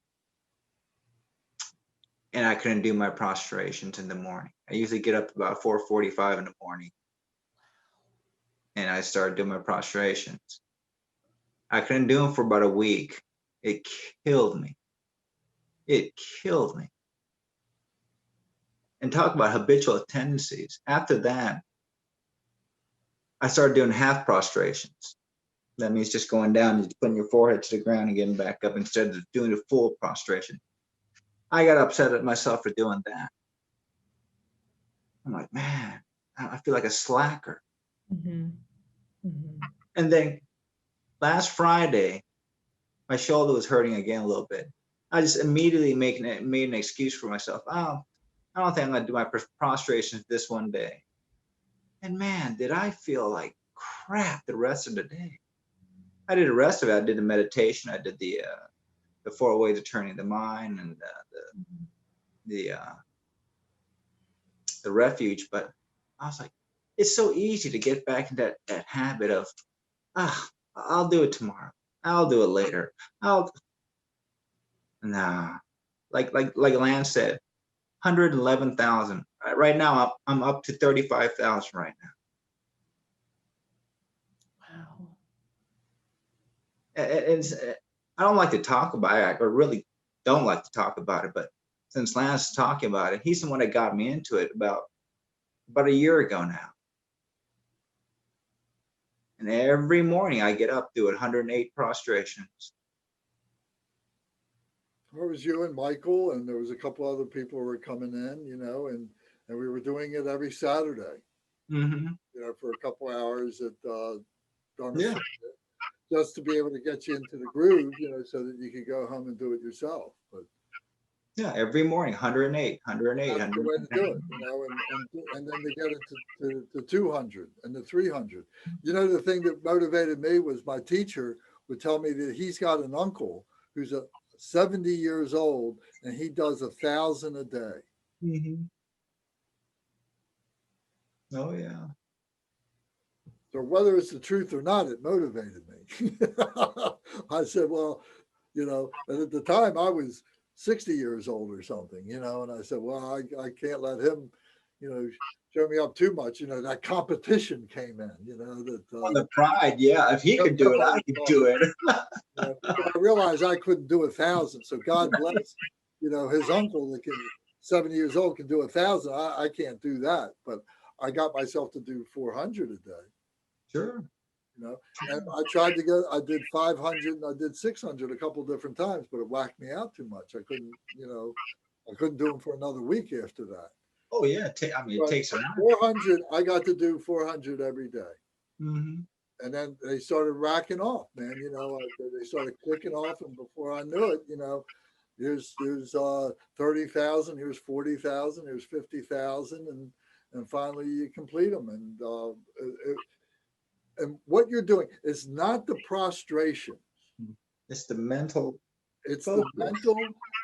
and I couldn't do my prostrations in the morning. I usually get up about 4:45 in the morning, and I started doing my prostrations. I couldn't do them for about a week. It killed me. It killed me. And talk about habitual tendencies. After that, I started doing half prostrations. That means just going down, just putting your forehead to the ground and getting back up instead of doing a full prostration. I got upset at myself for doing that. I'm like, man, I feel like a slacker. Mm-hmm. Mm-hmm. And then last Friday, my shoulder was hurting again a little bit. I just immediately made an excuse for myself. Oh, I don't think I'm gonna do my prostrations this one day. And man, did I feel like crap the rest of the day. I did the rest of it. I did the meditation. I did the 4 ways of turning the mind and the refuge. But I was like, it's so easy to get back in that habit of, I'll do it tomorrow. I'll do it later. Nah, like Lance said, 111,000. Right now, I'm up to 35,000 right now. Wow. It's, I don't like to talk about it. I really don't like to talk about it. But since Lance is talking about it, he's the one that got me into it about a year ago now. And every morning I get up, do 108 prostrations. It was you and Michael, and there was a couple other people who were coming in, and we were doing it every Saturday, Mm-hmm. For a couple hours at Dharma Yeah. Center, just to be able to get you into the groove, so that you could go home and do it yourself. But yeah, every morning, 108. that's the way to do it, and then to get it to 200 and the 300. The thing that motivated me was my teacher would tell me that he's got an uncle who's 70 years old, and he does 1,000 a day. Mm-hmm. Oh yeah. So whether it's the truth or not, it motivated me. I said, well, and at the time I was 60 years old or something, and I said, well, I can't let him, show me up too much. That competition came in, The pride, yeah. If he could do it, I could do it. I realized I couldn't do 1,000. So God bless, his uncle that can 70 years old can do 1,000. I can't do that, but I got myself to do 400 a day. Sure. And I did 500 and I did 600 a couple of different times, but it whacked me out too much. I couldn't do them for another week after that. Oh yeah. It takes a 400. I got to do 400 every day. Mm-hmm. And then they started racking off, man. They started clicking off, and before I knew it, here's 30,000, here's 40,000, here's 50,000, and finally you complete them. And what you're doing is not the prostration. It's the mental. It's the mental,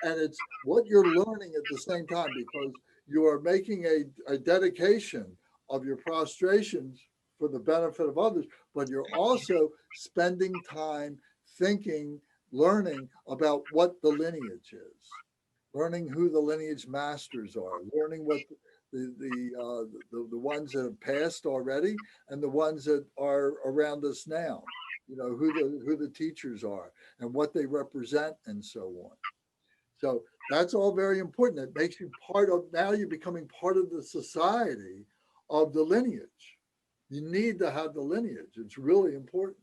and it's what you're learning at the same time, because you are making a dedication of your prostrations for the benefit of others, but you're also spending time thinking, learning about what the lineage is, learning who the lineage masters are, learning what the ones that have passed already and the ones that are around us now, you know, who the teachers are and what they represent and so on. So that's all very important. It makes you part of, now you're becoming part of the society of the lineage. You need to have the lineage. It's really important.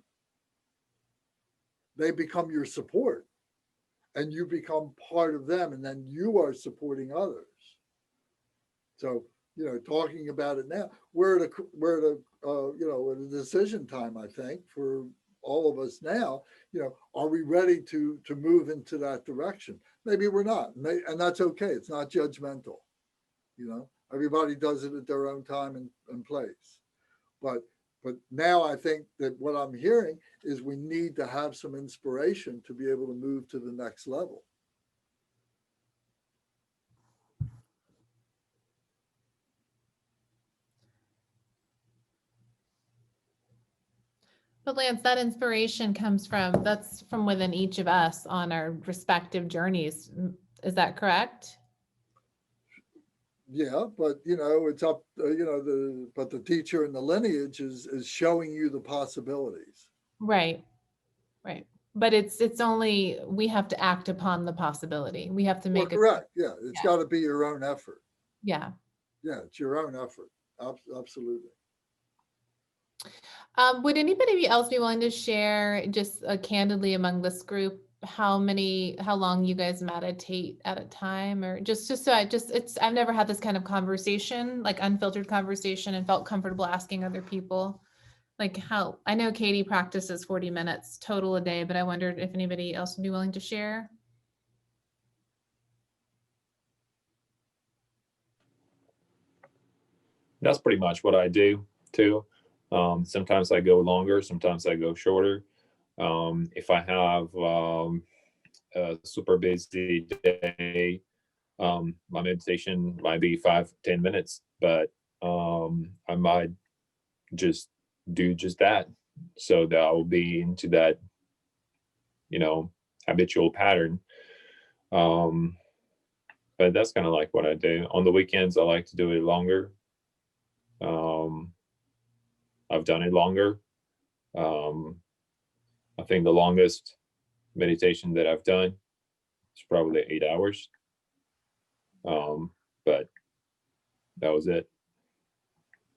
They become your support and you become part of them, and then you are supporting others. So, you know, talking about it now, we're at a decision time, I think, for all of us now. You know, are we ready to move into that direction? Maybe we're not, and that's okay. It's not judgmental. You know, everybody does it at their own time and place. But now I think that what I'm hearing is we need to have some inspiration to be able to move to the next level. But Lance, that inspiration that's from within each of us on our respective journeys. Is that correct? Yeah, but you know, it's up, but the teacher in the lineage is showing you the possibilities. Right. Right. But it's only, we have to act upon the possibility. We have to Well, make it. correct. Yeah, it's got to be your own effort. Yeah. Yeah, it's your own effort. Absolutely. Would anybody else be willing to share just candidly among this group how long you guys meditate at a time, or just so I've never had this kind of conversation, like unfiltered conversation, and felt comfortable asking other people. Like how, I know Katie practices 40 minutes total a day, but I wondered if anybody else would be willing to share. That's pretty much what I do too. Sometimes I go longer, sometimes I go shorter. If I have a super busy day, my meditation might be 5-10 minutes, but I might just do just that, so that I will be into that, you know, habitual pattern. But that's kind of like what I do. On the weekends, I like to do it longer. I've done it longer. I think the longest meditation that I've done is probably 8 hours. But that was it.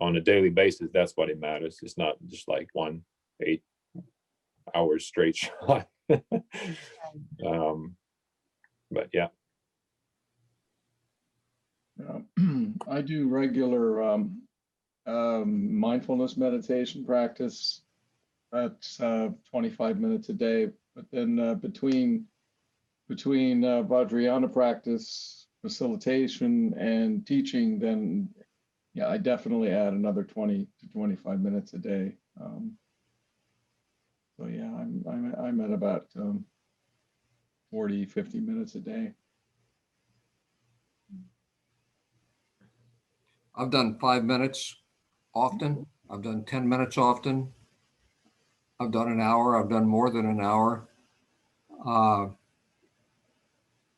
On a daily basis, that's what it matters. It's not just like 8 hours straight shot. But yeah. I do regular mindfulness meditation practice. That's 25 minutes a day. But then between Vajrayana practice, facilitation, and teaching, then yeah, I definitely add another 20 to 25 minutes a day. So yeah, I'm at about 40, 50 minutes a day. I've done 5 minutes often. I've done 10 minutes often. I've done an hour. I've done more than an hour.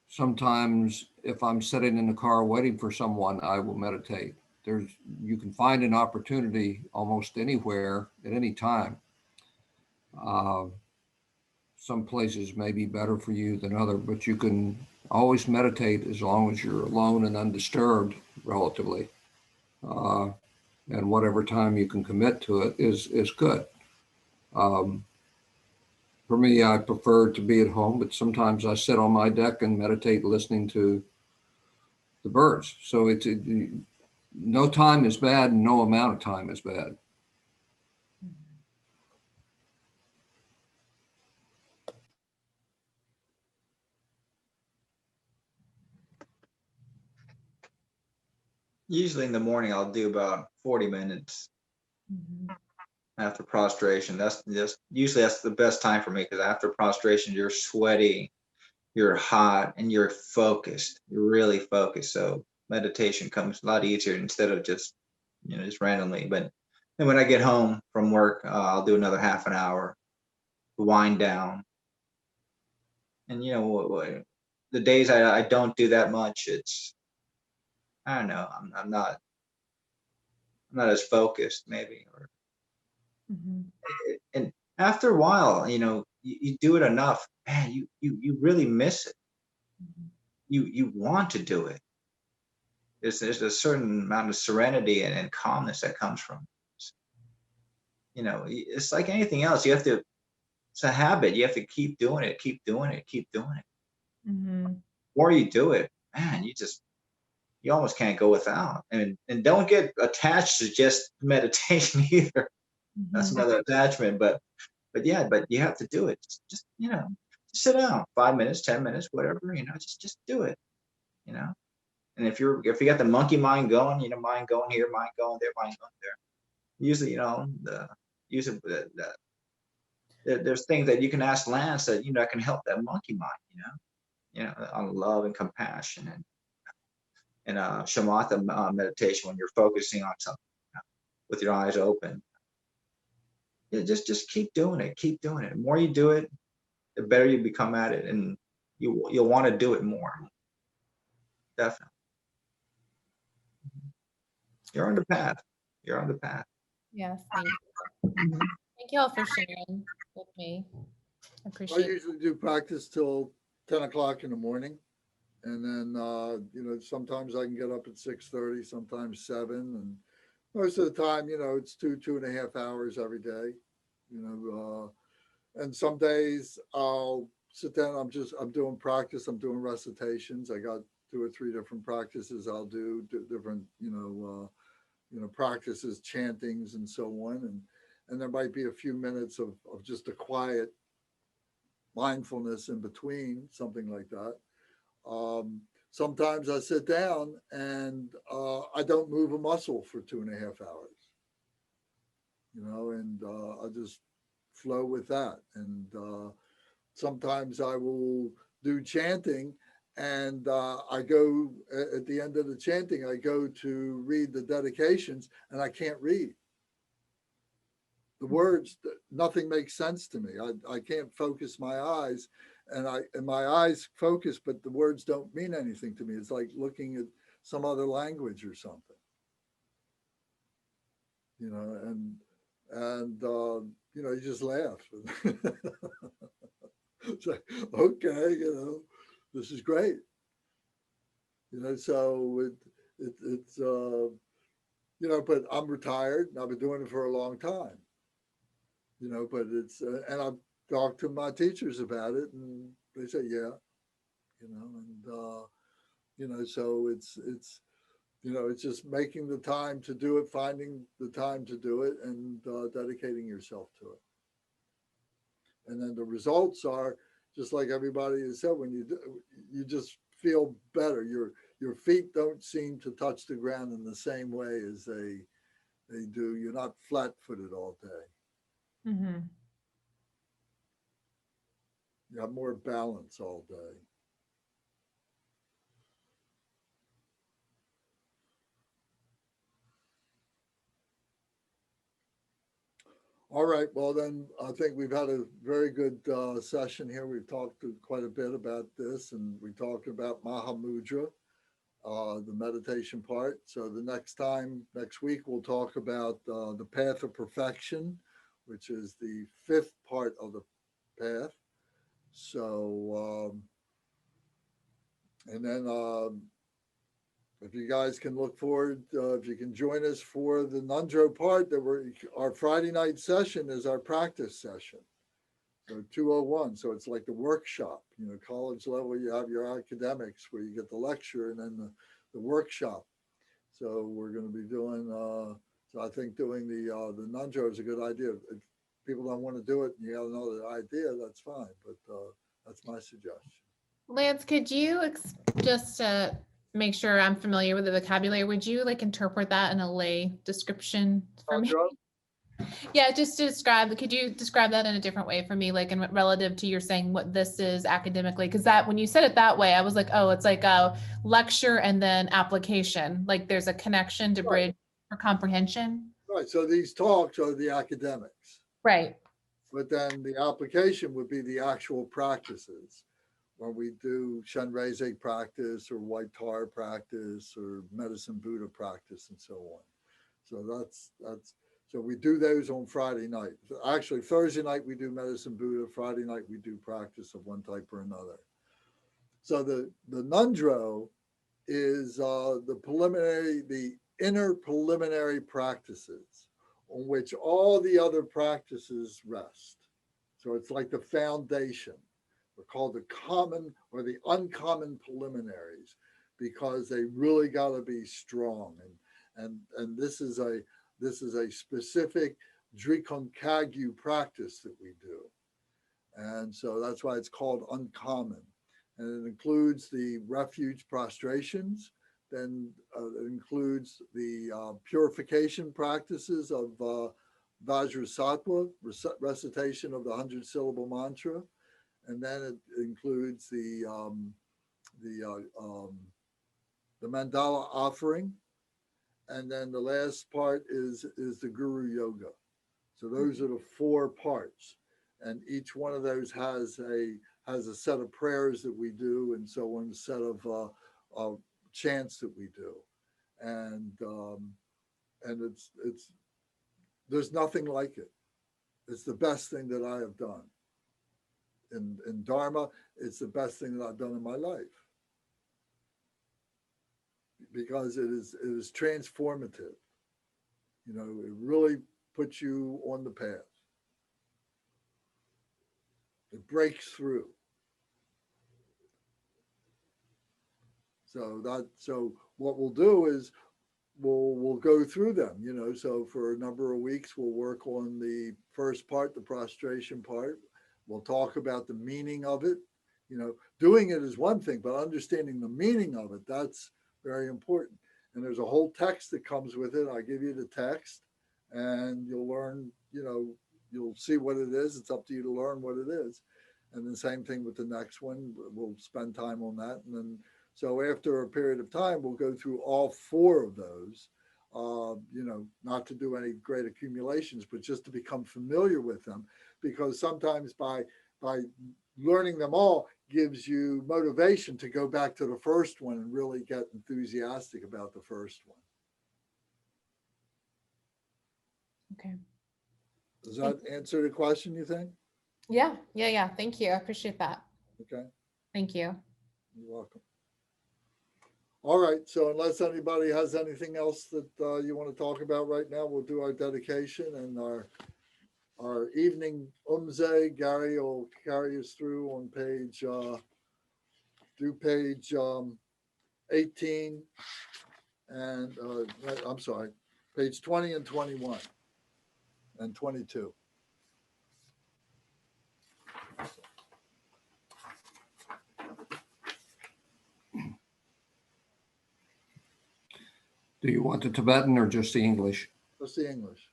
Sometimes if I'm sitting in the car waiting for someone, I will meditate. You can find an opportunity almost anywhere at any time. Some places may be better for you than other, but you can always meditate as long as you're alone and undisturbed, relatively. And whatever time you can commit to it is good. For me, I prefer to be at home, but sometimes I sit on my deck and meditate listening to the birds. So no time is bad and no amount of time is bad. Usually in the morning, I'll do about 40 minutes after prostration. That's the best time for me, because after prostration, you're sweaty, you're hot, and you're focused. You're really focused. So meditation comes a lot easier instead of just randomly. But then when I get home from work, I'll do another half an hour to wind down, And the days I don't do that much, it's, I don't know, I'm not as focused maybe, or Mhm. and after a while, you do it enough, man, you really miss it. Mhm. You want to do it. There's a certain amount of serenity and calmness that comes from it. It's like anything else. It's a habit. You have to keep doing it, keep doing it, keep doing it. Mhm. The more you do it, man, you almost can't go without. And don't get attached to just meditation either. That's Mhm. another attachment. But yeah, but you have to do it. Just sit down 5 minutes, 10 minutes, whatever, just do it, you know. And if you got the monkey mind going, mind going here, mind going there, mind going there. Usually, there's things that you can ask Lance that can help that monkey mind, on love and compassion and shamatha meditation when you're focusing on something, with your eyes open. Yeah, just keep doing it, keep doing it. The more you do it, the better you become at it, and you'll want to do it more. Definitely, you're on the path. You're on the path. Yes, thank you. Thank you all for sharing with me. I I appreciate it. usually do practice till 10 o'clock in the morning. And then, sometimes I can get up at 6:30, sometimes 7. And most of the time, it's 2.5 hours every day, and some days I'll sit down. I'm doing practice. I'm doing recitations. I got 2 or 3 different practices. I'll do different, practices, chantings and so on. And there might be a few minutes of just a quiet mindfulness in between, something like that. Sometimes I sit down and I don't move a muscle for 2.5 hours, and I just flow with that. And sometimes I will do chanting, and I go at the end of the chanting, I go to read the dedications, and I can't read the words. Nothing makes sense to me. I can't focus my eyes, and my eyes focus, but the words don't mean anything to me. It's like looking at some other language or something, and you just laugh. It's like, okay, this is great. So it's but I'm retired and I've been doing it for a long time. But it's and I've talked to my teachers about it, and they say, yeah, so it's just making the time to do it, finding the time to do it, and dedicating yourself to it. And then the results are just like everybody has said, when you do, you just feel better. Your feet don't seem to touch the ground in the same way as they do. You're not flat-footed all day. Mm-hmm. You have more balance all day. All right. Well, then I think we've had a very good session here. We've talked quite a bit about this, and we talked about Mahamudra, the meditation part. So the next week, we'll talk about the path of perfection, which is the 5th part of the path. So, and then if you guys can look forward, if you can join us for the Nundro part, our Friday night session is our practice session. So 201. So it's like the workshop, college level, you have your academics where you get the lecture and then the workshop. So we're going to be doing, so I think doing the Nundro is a good idea. If people don't want to do it and you have another idea, that's fine. But that's my suggestion. Lance, could you just make sure I'm familiar with the vocabulary? Would you interpret that in a lay description for me? Nundro? Yeah, just to describe, could you describe that in a different way for me, in relative to your saying what this is academically? Because that when you said it that way, I was like, oh, it's like a lecture and then application. Like there's a connection to bridge for comprehension. Right. So these talks are the academics. Right. But then the application would be the actual practices. when we do Shenrezig practice or White Tar practice or Medicine Buddha practice and so on. So so we do those on Friday night. Actually, Thursday night we do Medicine Buddha. Friday night we do practice of one type or another. So the Nundro is the inner preliminary practices on which all the other practices rest. So it's like the foundation. They're called the common or the uncommon preliminaries because they really got to be strong. And this is a specific Drikonkagyu practice that we do. And so that's why it's called uncommon. And it includes the refuge prostrations, then it includes the purification practices of Vajrasattva, recitation of the 100-syllable mantra, and then it includes the mandala offering, and then the last part is the Guru Yoga. So those are the 4 parts, and each one of those has a set of prayers that we do, and so on, a set of chants that we do, and it's there's nothing like it. It's the best thing that I have done in Dharma. It's the best thing that I've done in my life because it is transformative. You know, it really puts you on the path. It breaks through. So what we'll do is we'll go through them, you know. So for a number of weeks, we'll work on the first part, the prostration part. We'll talk about the meaning of it. You know, doing it is one thing, but understanding the meaning of it, that's very important. And there's a whole text that comes with it. I give you the text and you'll learn, you know, you'll see what it is. It's up to you to learn what it is. And the same thing with the next one. We'll spend time on that. And then, so after a period of time, we'll go through all 4 of those, you know, not to do any great accumulations, but just to become familiar with them, because sometimes by learning them all gives you motivation to go back to the first one and really get enthusiastic about the first one. Okay. Does that answer the question, you think? Yeah. Thank you. I appreciate that. Okay. Thank you. You're welcome. All right, so unless anybody has anything else that you want to talk about right now, we'll do our dedication and our evening umze. Gary will carry us through on page 18 and I'm sorry, page 20 and 21 and 22. Do you want the Tibetan or just the English? Just the English.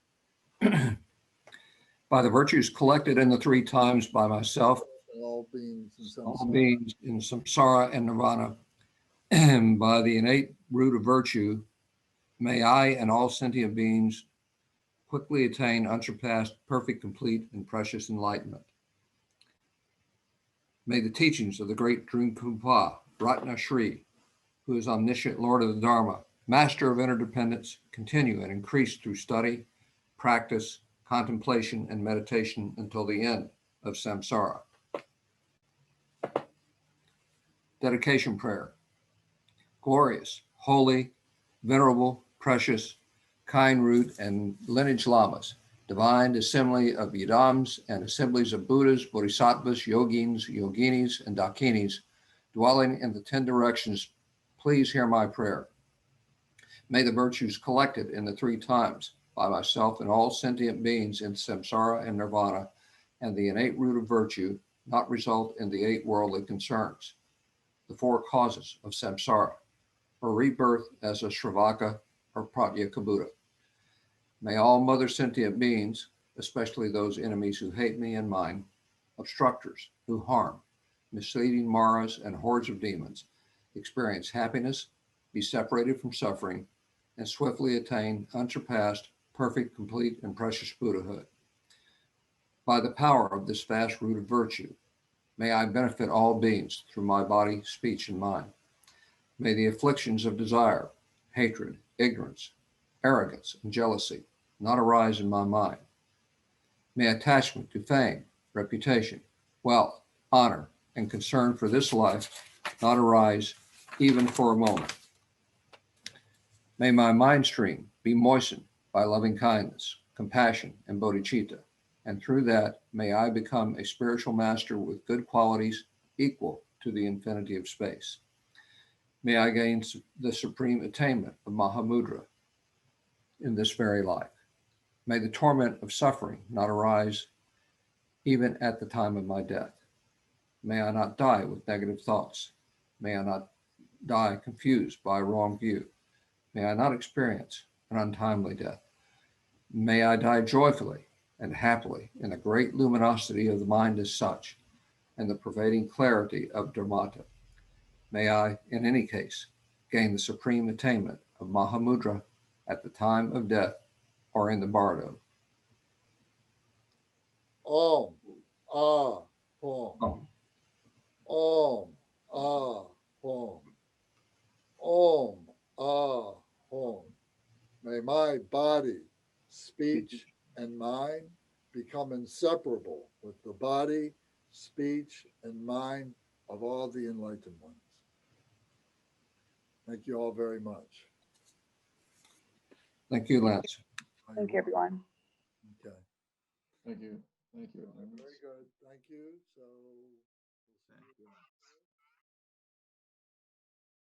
By the virtues collected in the 3 times by myself, All beings in samsara. all beings in samsara and nirvana, and by the innate root of virtue, may I and all sentient beings quickly attain unsurpassed, perfect, complete, and precious enlightenment. May the teachings of the great Drinkumpa, Ratna Shri, who is omniscient Lord of the Dharma, master of interdependence, continue and increase through study, practice, contemplation, and meditation until the end of samsara. Dedication prayer. Glorious, holy, venerable, precious, kind root and lineage lamas, divine assembly of yidams and assemblies of Buddhas, Bodhisattvas, yogins, yoginis, and dakinis, dwelling in the 10 directions, please hear my prayer. May the virtues collected in the 3 times by myself and all sentient beings in samsara and nirvana and the innate root of virtue not result in the 8 worldly concerns, the 4 causes of samsara, or rebirth as a Shravaka or Pratyeka Buddha. May all mother sentient beings, especially those enemies who hate me and mine, obstructors who harm, misleading Maras and hordes of demons, experience happiness, be separated from suffering, and swiftly attain unsurpassed, perfect, complete, and precious Buddhahood. By the power of this vast root of virtue, May I benefit all beings through my body, speech, and mind. May the afflictions of desire, hatred, ignorance, arrogance, and jealousy not arise in my mind. May attachment to fame, reputation, wealth, honor, and concern for this life not arise even for a moment. May my mind stream be moistened by loving kindness, compassion, and bodhicitta, and through that may I become a spiritual master with good qualities equal to the infinity of space. May I gain the supreme attainment of Mahamudra in this very life. May the torment of suffering not arise even at the time of my death. May I not die with negative thoughts. May I not die confused by a wrong view. May I not experience an untimely death. May I die joyfully and happily in the great luminosity of the mind as such, and the pervading clarity of Dharmata. May I, in any case, gain the supreme attainment of Mahamudra at the time of death or in the bardo. Om, ah, Om. Om. Om, ah, Om. Om, ah, Om. May my body, speech, and mind become inseparable with the body, speech, and mind of all the enlightened ones. Thank you all very much. Thank you, Lance. Thank you, everyone. Okay. Thank you. Thank you. Very good. Thank you. So we'll see you.